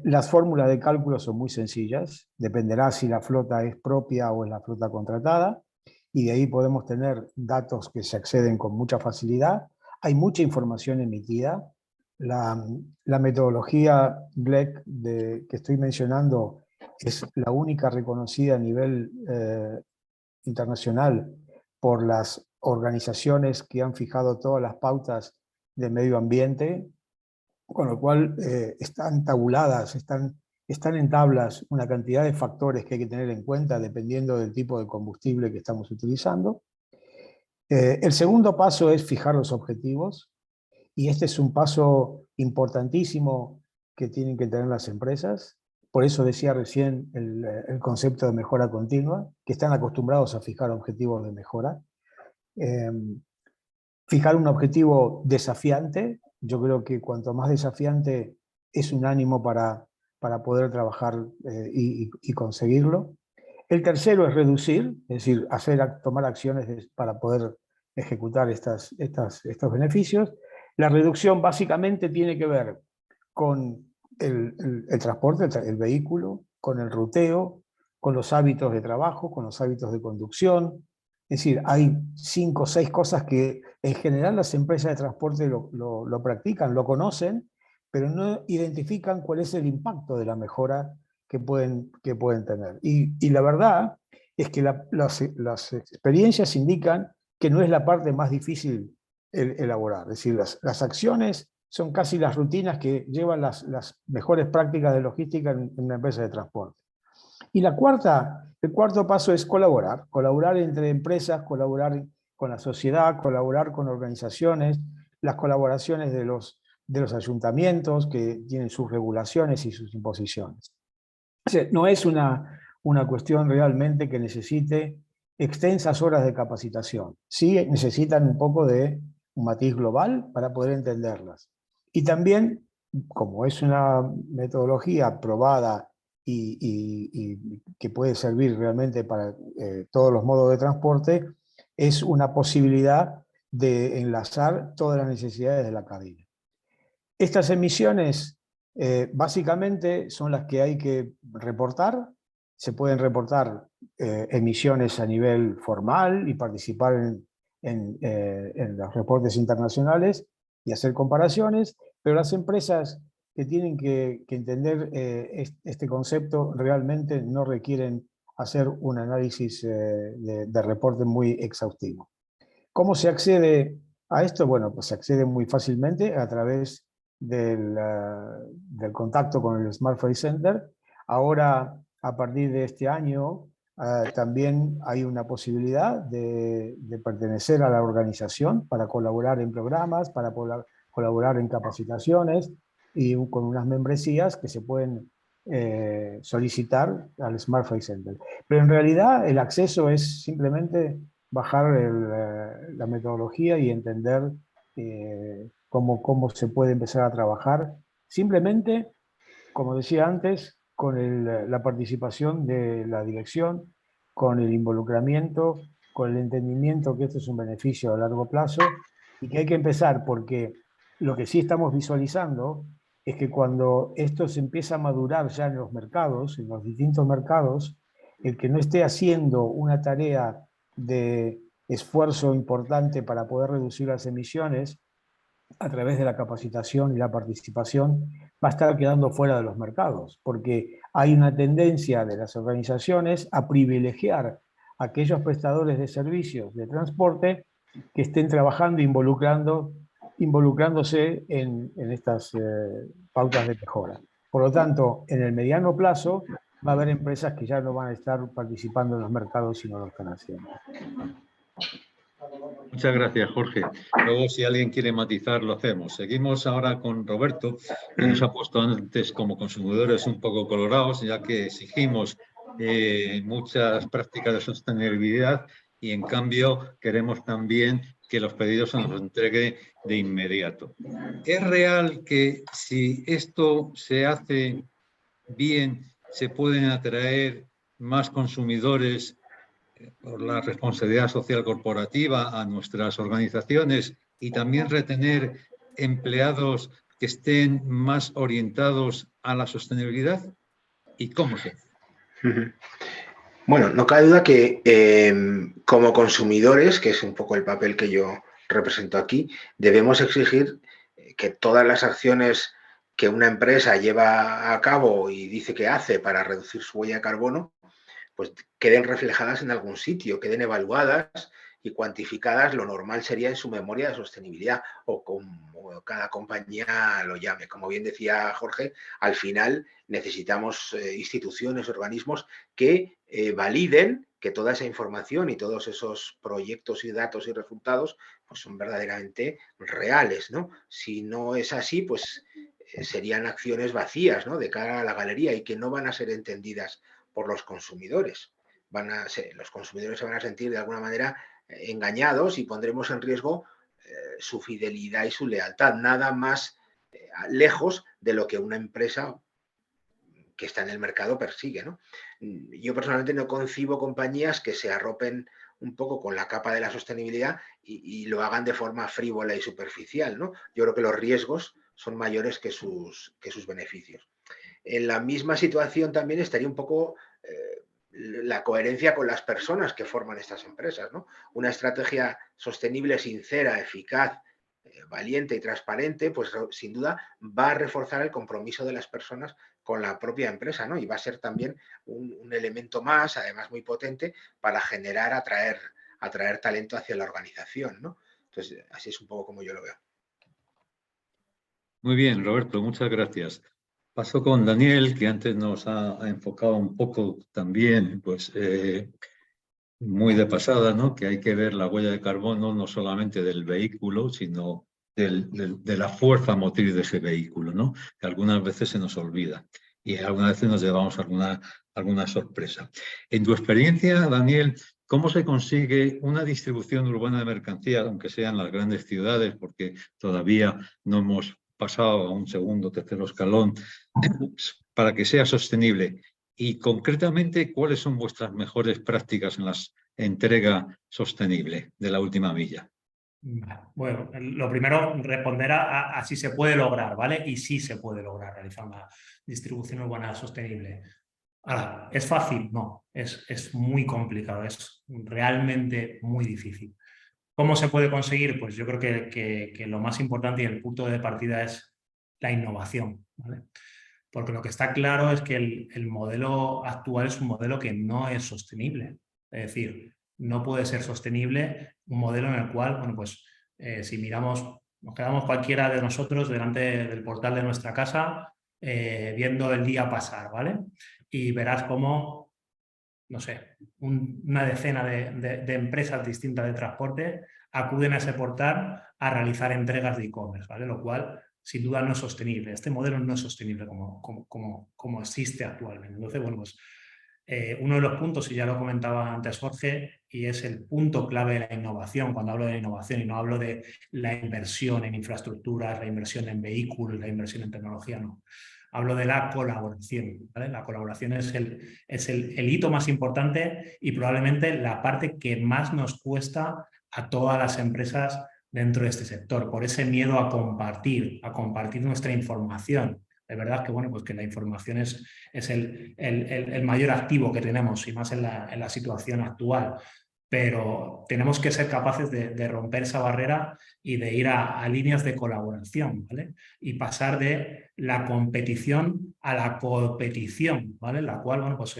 Las fórmulas de cálculo son muy sencillas, dependerá si la flota es propia o es la flota contratada, y de ahí podemos tener datos que se acceden con mucha facilidad. Hay mucha información emitida. La metodología GLEC que estoy mencionando es la única reconocida a nivel internacional por las organizaciones que han fijado todas las pautas de medio ambiente, con lo cual están tabuladas, están en tablas una cantidad de factores que hay que tener en cuenta dependiendo del tipo de combustible que estamos utilizando. El segundo paso es fijar los objetivos, y este es un paso importantísimo que tienen que tener las empresas. Por eso decía recién el concepto de mejora continua, que están acostumbrados a fijar objetivos de mejora. Fijar un objetivo desafiante. Yo creo que cuanto más desafiante es un ánimo para poder trabajar y conseguirlo. El tercero es reducir, es decir, tomar acciones para poder ejecutar estos beneficios. La reducción básicamente tiene que ver con el transporte, el vehículo, con el ruteo, con los hábitos de trabajo, con los hábitos de conducción. Es decir, hay 5 o 6 cosas que en general las empresas de transporte lo practican, lo conocen, pero no identifican cuál es el impacto de la mejora que pueden tener. Y la verdad es que las experiencias indican que no es la parte más difícil elaborar. Es decir, las acciones son casi las rutinas que llevan las mejores prácticas de logística en una empresa de transporte. Y el cuarto paso es colaborar entre empresas, colaborar con la sociedad, colaborar con organizaciones, las colaboraciones de los ayuntamientos que tienen sus regulaciones y sus imposiciones. O sea, no es una cuestión realmente que necesite extensas horas de capacitación. Sí necesitan un poco de un matiz global para poder entenderlas. Y también, como es una metodología probada y que puede servir realmente para todos los modos de transporte, es una posibilidad de enlazar todas las necesidades de la cadena. Estas emisiones básicamente son las que hay que reportar. Se pueden reportar emisiones a nivel formal y participar en los reportes internacionales y hacer comparaciones, pero las empresas que tienen que entender este concepto realmente no requieren hacer un análisis de reporte muy exhaustivo. ¿Cómo se accede a esto? Bueno, pues se accede muy fácilmente a través del contacto con el Smart Freight Center. Ahora, a partir de este año, también hay una posibilidad de pertenecer a la organización para colaborar en programas, para colaborar en capacitaciones y con unas membresías que se pueden solicitar al Smart Freight Center. Pero en realidad el acceso es simplemente bajar la metodología y entender cómo se puede empezar a trabajar. Simplemente, como decía antes, con la participación de la dirección, con el involucramiento, con el entendimiento que esto es un beneficio a largo plazo y que hay que empezar porque lo que sí estamos visualizando es que cuando esto se empieza a madurar ya en los mercados, en los distintos mercados, el que no esté haciendo una tarea de esfuerzo importante para poder reducir las emisiones a través de la capacitación y la participación va a estar quedando fuera de los mercados, porque hay una tendencia de las organizaciones a privilegiar a aquellos prestadores de servicios de transporte que estén trabajando e involucrándose en estas pautas de mejora. Por lo tanto, en el mediano plazo va a haber empresas que ya no van a estar participando en los mercados si no lo están haciendo. Muchas gracias, Jorge. Luego, si alguien quiere matizar, lo hacemos. Seguimos ahora con Roberto, que nos ha puesto antes como consumidores un poco colorados, ya que exigimos muchas prácticas de sostenibilidad y, en cambio, queremos también que los pedidos se nos entreguen de inmediato. ¿Es real que si esto se hace bien, se pueden atraer más consumidores por la responsabilidad social corporativa a nuestras organizaciones y también retener empleados que estén más orientados a la sostenibilidad? ¿Y cómo se hace? Bueno, no cabe duda que como consumidores, que es un poco el papel que yo represento aquí, debemos exigir que todas las acciones que una empresa lleva a cabo y dice que hace para reducir su huella de carbono, pues queden reflejadas en algún sitio, queden evaluadas y cuantificadas. Lo normal sería en su memoria de sostenibilidad o como cada compañía lo llame. Como bien decía Jorge, al final necesitamos instituciones, organismos que validen que toda esa información y todos esos proyectos y datos y resultados pues son verdaderamente reales, ¿no? Si no es así, pues serían acciones vacías, ¿no?, de cara a la galería y que no van a ser entendidas por los consumidores. Los consumidores se van a sentir de alguna manera engañados y pondremos en riesgo su fidelidad y su lealtad. Nada más lejos de lo que una empresa que está en el mercado persigue, ¿no? Yo personalmente no concibo compañías que se arropen un poco con la capa de la sostenibilidad y lo hagan de forma frívola y superficial, ¿no? Yo creo que los riesgos son mayores que sus beneficios. En la misma situación también estaría un poco la coherencia con las personas que forman estas empresas, ¿no? Una estrategia sostenible, sincera, eficaz, valiente y transparente, pues sin duda va a reforzar el compromiso de las personas con la propia empresa, ¿no? Y va a ser también un elemento más, además muy potente, para generar, atraer talento hacia la organización, ¿no? Entonces, así es un poco como yo lo veo. Muy bien, Roberto, muchas gracias. Paso con Daniel, que antes nos ha enfocado un poco también, pues muy de pasada, ¿no? Que hay que ver la huella de carbono no solamente del vehículo, sino de la fuerza motriz de ese vehículo, ¿no? Que algunas veces se nos olvida y algunas veces nos llevamos alguna sorpresa. En tu experiencia, Daniel, ¿cómo se consigue una distribución urbana de mercancías, aunque sean las grandes ciudades, porque todavía no hemos pasado a un segundo, tercero escalón, para que sea sostenible? Y concretamente, ¿cuáles son vuestras mejores prácticas en la entrega sostenible de la última milla? Bueno, lo primero, responder a si se puede lograr, ¿vale? Y sí se puede lograr realizar una distribución urbana sostenible. Ahora, ¿es fácil? No, es muy complicado, es realmente muy difícil. ¿Cómo se puede conseguir? Pues yo creo que lo más importante y el punto de partida es la innovación, ¿vale? Porque lo que está claro es que el modelo actual es un modelo que no es sostenible. Es decir, no puede ser sostenible un modelo en el cual, bueno, pues si miramos, nos quedamos cualquiera de nosotros delante del portal de nuestra casa viendo el día pasar, ¿vale? Y verás cómo, no sé, una decena de empresas distintas de transporte acuden a ese portal a realizar entregas de e-commerce, ¿vale? Lo cual sin duda no es sostenible. Este modelo no es sostenible como existe actualmente. Entonces, bueno, pues uno de los puntos, y ya lo comentaba antes Jorge, y es el punto clave de la innovación. Cuando hablo de innovación y no hablo de la inversión en infraestructuras, la inversión en vehículos, la inversión en tecnología, no. Hablo de la colaboración, ¿vale? La colaboración es el hito más importante y probablemente la parte que más nos cuesta a todas las empresas dentro de este sector, por ese miedo a compartir nuestra información. Es verdad que, bueno, pues que la información es el mayor activo que tenemos y más en la situación actual, pero tenemos que ser capaces de romper esa barrera y de ir a líneas de colaboración, ¿vale? Y pasar de la competición a la competición, ¿vale? En la cual, bueno, pues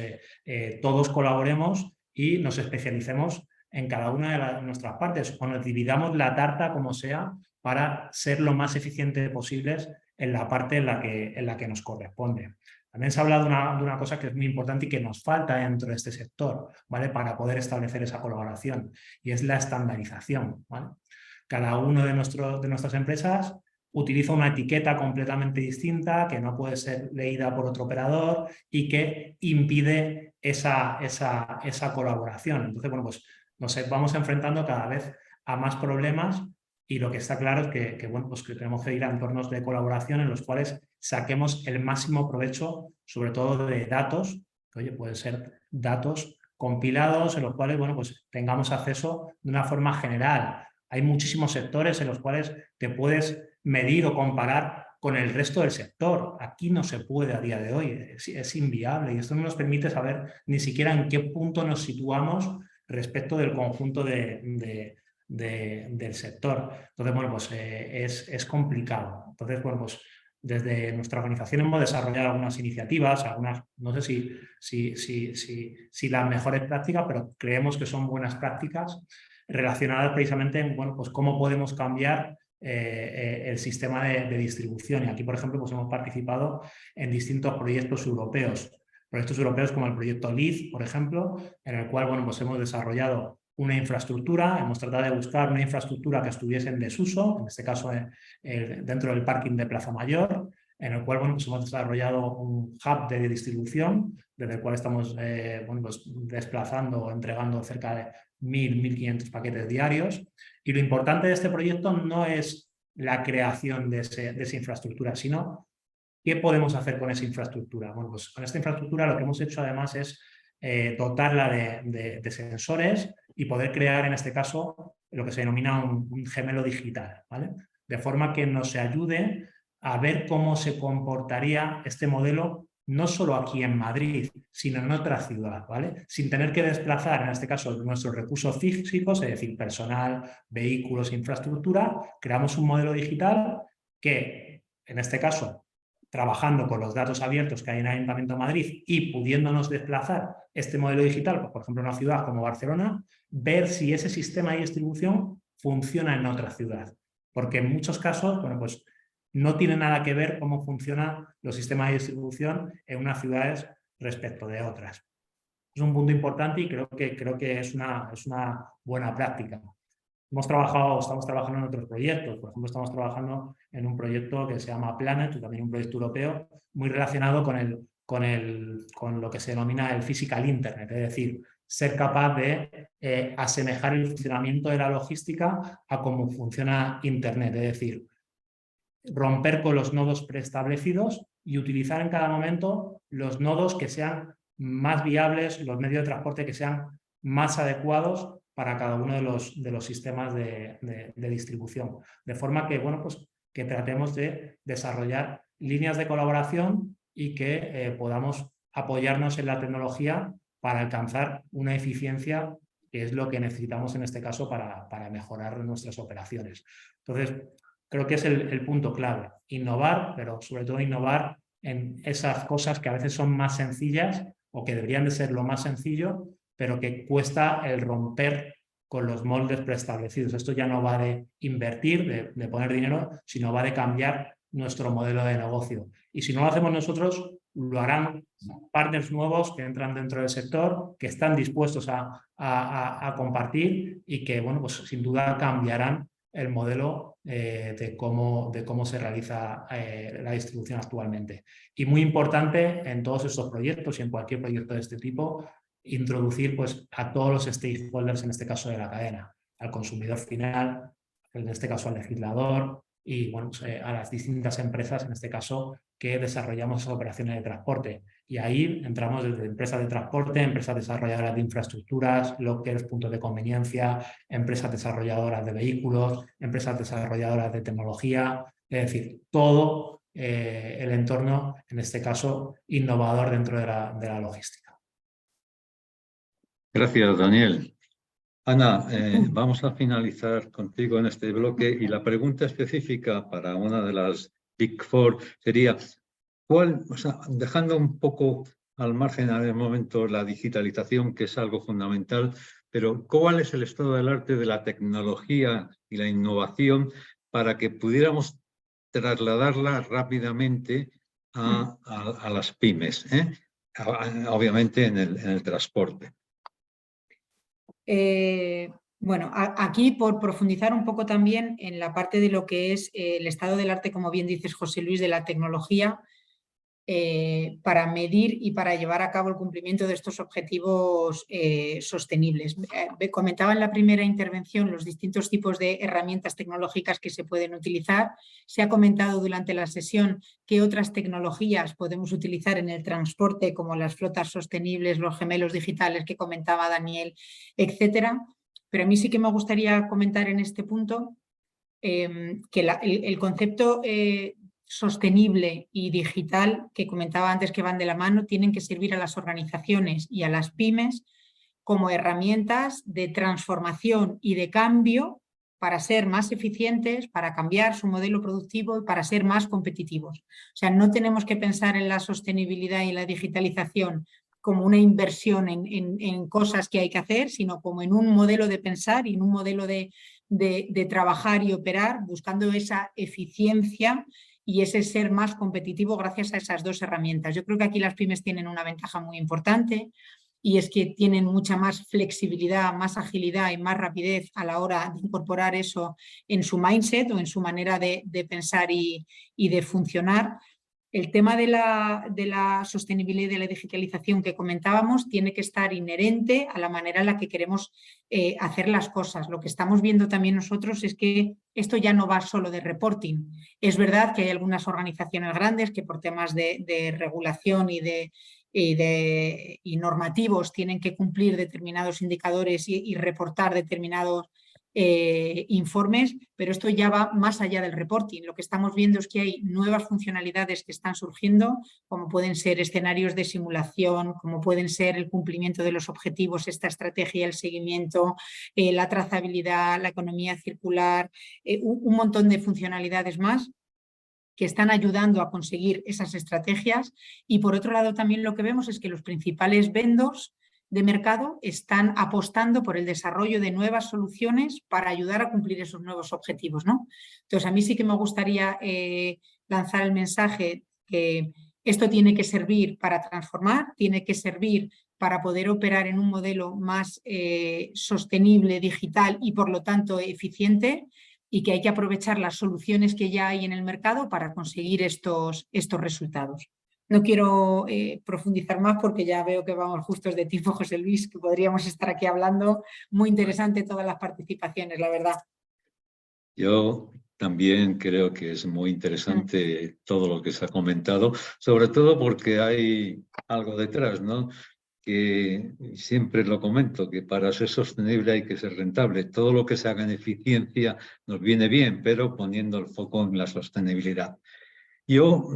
todos colaboremos y nos especialicemos en cada una de nuestras partes o nos dividamos la tarta como sea para ser lo más eficientes posibles en la parte en la que nos corresponde. También se ha hablado de una cosa que es muy importante y que nos falta dentro de este sector, ¿vale? Para poder establecer esa colaboración, y es la estandarización, ¿vale? Cada uno de nuestras empresas utiliza una etiqueta completamente distinta que no puede ser leída por otro operador y que impide esa colaboración. Entonces, bueno, pues nos vamos enfrentando cada vez a más problemas y lo que está claro es que bueno, pues que tenemos que ir a entornos de colaboración en los cuales saquemos el máximo provecho, sobre todo de datos, que oye, pueden ser datos compilados en los cuales, bueno, pues tengamos acceso de una forma general. Hay muchísimos sectores en los cuales te puedes medir o comparar con el resto del sector. Aquí no se puede a día de hoy, es inviable y esto no nos permite saber ni siquiera en qué punto nos situamos respecto del conjunto del sector. Entonces, bueno, pues es complicado. Entonces, bueno, pues desde nuestra organización hemos desarrollado algunas iniciativas, no sé si las mejores prácticas, pero creemos que son buenas prácticas relacionadas precisamente en, bueno, pues cómo podemos cambiar el sistema de distribución. Y aquí, por ejemplo, pues hemos participado en distintos proyectos europeos como el proyecto LEAD, por ejemplo, en el cual, bueno, pues hemos desarrollado una infraestructura, hemos tratado de buscar una infraestructura que estuviese en desuso, en este caso dentro del parking de Plaza Mayor, en el cual, bueno, pues hemos desarrollado un hub de distribución, desde el cual estamos bueno, pues desplazando o entregando cerca de 1.000, 1.500 paquetes diarios. Y lo importante de este proyecto no es la creación de esa infraestructura, sino qué podemos hacer con esa infraestructura. Bueno, pues con esta infraestructura lo que hemos hecho además es dotarla de sensores y poder crear en este caso lo que se denomina un gemelo digital, ¿vale? De forma que nos ayude a ver cómo se comportaría este modelo no solo aquí en Madrid, sino en otra ciudad, ¿vale? Sin tener que desplazar, en este caso, nuestros recursos físicos, es decir, personal, vehículos, infraestructura, creamos un modelo digital que, en este caso, trabajando con los datos abiertos que hay en el Ayuntamiento de Madrid y pudiéndonos desplazar este modelo digital, por ejemplo, en una ciudad como Barcelona, ver si ese sistema de distribución funciona en otra ciudad. Porque en muchos casos, bueno, pues no tiene nada que ver cómo funcionan los sistemas de distribución en unas ciudades respecto de otras. Es un punto importante y creo que es una buena práctica. Estamos trabajando en otros proyectos. Por ejemplo, estamos trabajando en un proyecto que se llama Planet, también un proyecto europeo, muy relacionado con lo que se denomina el Physical Internet, es decir, ser capaz de asemejar el funcionamiento de la logística a cómo funciona Internet, es decir, romper con los nodos preestablecidos y utilizar en cada momento los nodos que sean más viables, los medios de transporte que sean más adecuados para cada uno de los sistemas de distribución. De forma que, bueno, pues, que tratemos de desarrollar líneas de colaboración y que podamos apoyarnos en la tecnología para alcanzar una eficiencia que es lo que necesitamos en este caso para mejorar nuestras operaciones. Entonces, creo que es el punto clave. Innovar, pero sobre todo innovar en esas cosas que a veces son más sencillas o que deberían de ser lo más sencillo, pero que cuesta el romper con los moldes preestablecidos. Esto ya no va de invertir, de poner dinero, sino va de cambiar nuestro modelo de negocio. Y si no lo hacemos nosotros, lo harán partners nuevos que entran dentro del sector, que están dispuestos a compartir y que, bueno, pues sin duda cambiarán el modelo de cómo se realiza la distribución actualmente. Y muy importante en todos estos proyectos y en cualquier proyecto de este tipo, introducir pues, a todos los stakeholders, en este caso de la cadena, al consumidor final, en este caso al legislador y bueno, pues, a las distintas empresas, en este caso, que desarrollamos esas operaciones de transporte. Y ahí entramos desde empresas de transporte, empresas desarrolladoras de infraestructuras, lockers, puntos de conveniencia, empresas desarrolladoras de vehículos, empresas desarrolladoras de tecnología, es decir, todo el entorno, en este caso, innovador dentro de la logística. Gracias, Daniel. Ana, vamos a finalizar contigo en este bloque y la pregunta específica para una de las Big Four sería, dejando un poco al margen en el momento la digitalización, que es algo fundamental, pero ¿cuál es el estado del arte de la tecnología y la innovación para que pudiéramos trasladarla rápidamente a las pymes, obviamente en el transporte? Bueno, aquí por profundizar un poco también en la parte de lo que es el estado del arte, como bien dices, José Luis, de la tecnología, para medir y para llevar a cabo el cumplimiento de estos objetivos sostenibles. Comentaba en la primera intervención los distintos tipos de herramientas tecnológicas que se pueden utilizar. Se ha comentado durante la sesión qué otras tecnologías podemos utilizar en el transporte, como las flotas sostenibles, los gemelos digitales que comentaba Daniel, etcétera. Pero a mí sí que me gustaría comentar en este punto que el concepto sostenible y digital que comentaba antes, que van de la mano, tienen que servir a las organizaciones y a las pymes como herramientas de transformación y de cambio para ser más eficientes, para cambiar su modelo productivo y para ser más competitivos. O sea, no tenemos que pensar en la sostenibilidad y en la digitalización como una inversión en cosas que hay que hacer, sino como en un modelo de pensar y en un modelo de trabajar y operar, buscando esa eficiencia y ese ser más competitivo gracias a esas dos herramientas. Yo creo que aquí las pymes tienen una ventaja muy importante y es que tienen mucha más flexibilidad, más agilidad y más rapidez a la hora de incorporar eso en su mindset o en su manera de pensar y de funcionar. el tema de la sostenibilidad y de la digitalización que comentábamos tiene que estar inherente a la manera en la que queremos hacer las cosas. Lo que estamos viendo también nosotros es que esto ya no va solo de reporting. Es verdad que hay algunas organizaciones grandes que por temas de regulación y normativos tienen que cumplir determinados indicadores y reportar determinados informes, pero esto ya va más allá del reporting. Lo que estamos viendo es que hay nuevas funcionalidades que están surgiendo, como pueden ser escenarios de simulación, como pueden ser el cumplimiento de los objetivos, esta estrategia, el seguimiento, la trazabilidad, la economía circular, un montón de funcionalidades más que están ayudando a conseguir esas estrategias. Y por otro lado también lo que vemos es que los principales vendors de mercado están apostando por el desarrollo de nuevas soluciones para ayudar a cumplir esos nuevos objetivos, ¿no? Entonces, a mí sí que me gustaría lanzar el mensaje que esto tiene que servir para transformar, tiene que servir para poder operar en un modelo más sostenible, digital y, por lo tanto, eficiente, y que hay que aprovechar las soluciones que ya hay en el mercado para conseguir estos resultados. No quiero profundizar más porque ya veo que vamos justos de tiempo, José Luis, que podríamos estar aquí hablando. Muy interesante todas las participaciones, la verdad. Yo también creo que es muy interesante todo lo que se ha comentado, sobre todo porque hay algo detrás, ¿no? Que siempre lo comento, que para ser sostenible hay que ser rentable. Todo lo que se haga en eficiencia nos viene bien, pero poniendo el foco en la sostenibilidad. Yo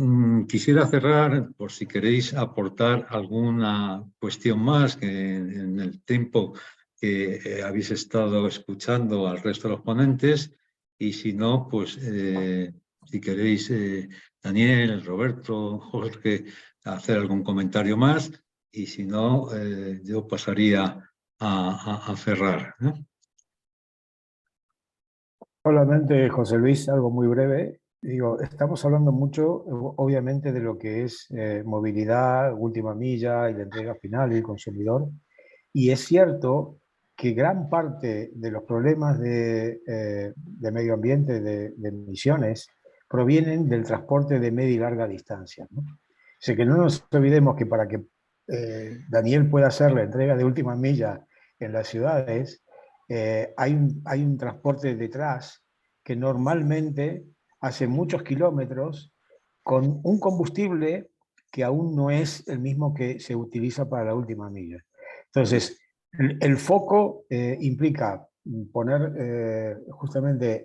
quisiera cerrar, por si queréis aportar alguna cuestión más que en el tiempo que habéis estado escuchando al resto de los ponentes, y si no, pues si queréis, Daniel, Roberto, Jorge, hacer algún comentario más, y si no, yo pasaría a cerrar, ¿no? Solamente, José Luis, algo muy breve. Digo, estamos hablando mucho, obviamente, de lo que es movilidad, última milla y la entrega final del consumidor. Y es cierto que gran parte de los problemas de medio ambiente, de emisiones, provienen del transporte de media y larga distancia, ¿no? O sea, que no nos olvidemos que para que Daniel pueda hacer la entrega de última milla en las ciudades, hay un transporte detrás que normalmente hace muchos kilómetros con un combustible que aún no es el mismo que se utiliza para la última milla. Entonces, el foco implica poner justamente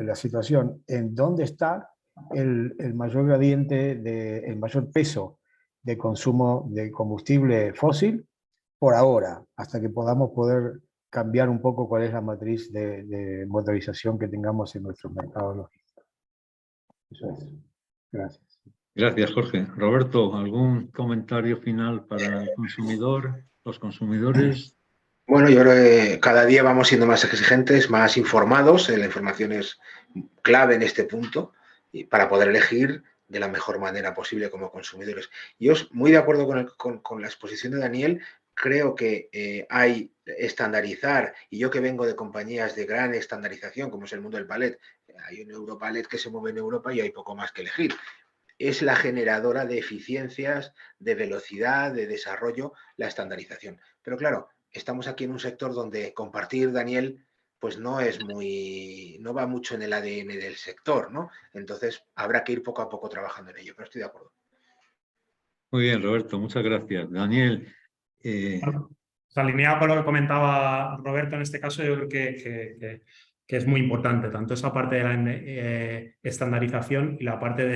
la situación en dónde está el mayor gradiente, el mayor peso de consumo de combustible fósil por ahora, hasta que podamos poder cambiar un poco cuál es la matriz de motorización que tengamos en nuestros mercados logísticos. Eso es. Gracias. Gracias, Jorge. Roberto, ¿algún comentario final para el consumidor, los consumidores? Bueno, yo creo que cada día vamos siendo más exigentes, más informados. La información es clave en este punto para poder elegir de la mejor manera posible como consumidores. Yo muy de acuerdo con la exposición de Daniel. Creo que hay estandarizar, y yo que vengo de compañías de gran estandarización, como es el mundo del palet, hay un Europalet que se mueve en Europa y hay poco más que elegir. Es la generadora de eficiencias, de velocidad, de desarrollo, la estandarización. Pero claro, estamos aquí en un sector donde compartir, Daniel, pues no va mucho en el ADN del sector, ¿no? Entonces habrá que ir poco a poco trabajando en ello, pero estoy de acuerdo. Muy bien, Roberto, muchas gracias. Daniel. Bueno, alineado con lo que comentaba Roberto en este caso, yo creo que es muy importante, tanto esa parte de la estandarización y la parte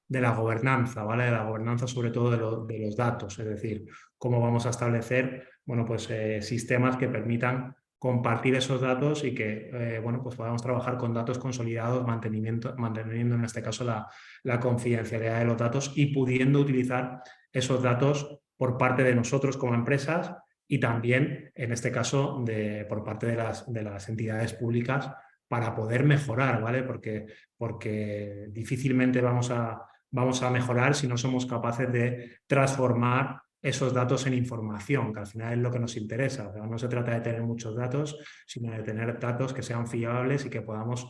de la gobernanza, ¿vale? De la gobernanza sobre todo de los datos, es decir, cómo vamos a establecer, bueno, pues, sistemas que permitan compartir esos datos y que bueno, pues podamos trabajar con datos consolidados, manteniendo en este caso la confidencialidad de los datos y pudiendo utilizar esos datos por parte de nosotros como empresas y también, en este caso, por parte de las entidades públicas para poder mejorar, ¿vale? Porque difícilmente vamos a mejorar si no somos capaces de transformar esos datos en información, que al final es lo que nos interesa. O sea, no se trata de tener muchos datos, sino de tener datos que sean fiables y que podamos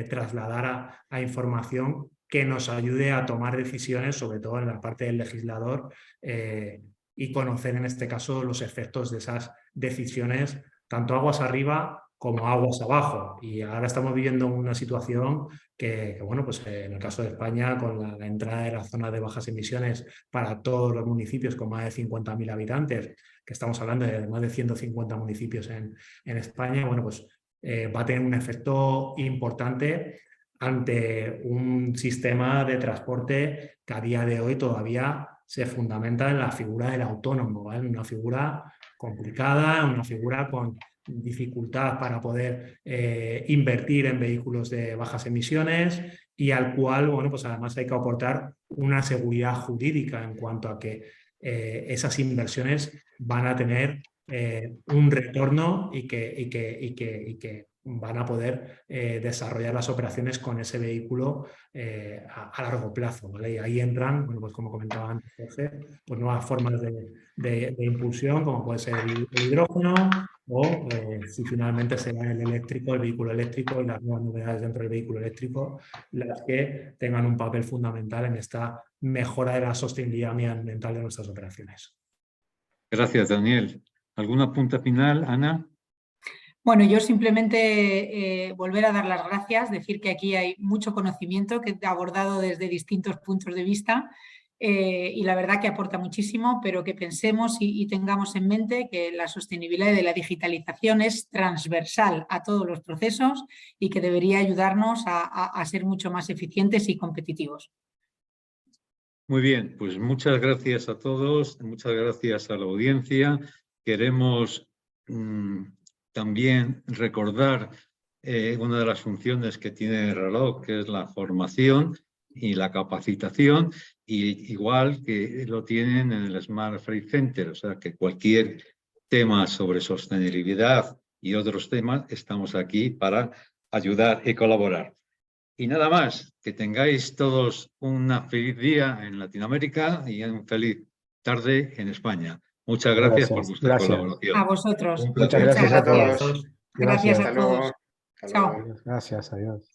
trasladar a información que nos ayude a tomar decisiones, sobre todo en la parte del legislador, y conocer en este caso los efectos de esas decisiones, tanto aguas arriba como aguas abajo. Y ahora estamos viviendo una situación que bueno, pues en el caso de España, con la entrada de la zona de bajas emisiones para todos los municipios con más de 50.000 habitantes, que estamos hablando de más de 150 municipios en España, bueno, pues va a tener un efecto importante ante un sistema de transporte que a día de hoy todavía se fundamenta en la figura del autónomo, ¿vale? Una figura complicada, una figura con dificultad para poder invertir en vehículos de bajas emisiones y al cual, bueno, pues además hay que aportar una seguridad jurídica en cuanto a que esas inversiones van a tener un retorno y que van a poder desarrollar las operaciones con ese vehículo a largo plazo, ¿vale? Y ahí entran, bueno, pues como comentaba antes Jorge, pues nuevas formas de impulsión, como puede ser el hidrógeno o si finalmente será el eléctrico, el vehículo eléctrico y las nuevas novedades dentro del vehículo eléctrico las que tengan un papel fundamental en esta mejora de la sostenibilidad ambiental de nuestras operaciones. Gracias, Daniel. ¿Alguna punta final, Ana? Bueno, yo simplemente volver a dar las gracias, decir que aquí hay mucho conocimiento que he abordado desde distintos puntos de vista y la verdad que aporta muchísimo, pero que pensemos y tengamos en mente que la sostenibilidad de la digitalización es transversal a todos los procesos y que debería ayudarnos a ser mucho más eficientes y competitivos. Muy bien, pues muchas gracias a todos, muchas gracias a la audiencia. Queremos también recordar una de las funciones que tiene RALOC, que es la formación y la capacitación, y igual que lo tienen en el Smart Freight Center, o sea que cualquier tema sobre sostenibilidad y otros temas, estamos aquí para ayudar y colaborar. Y nada más, que tengáis todos un feliz día en Latinoamérica y una feliz tarde en España. Muchas gracias por vuestra colaboración. A vosotros. Muchas gracias a todos. Gracias a Gracias. todos. Hasta luego. Chao. Gracias, adiós.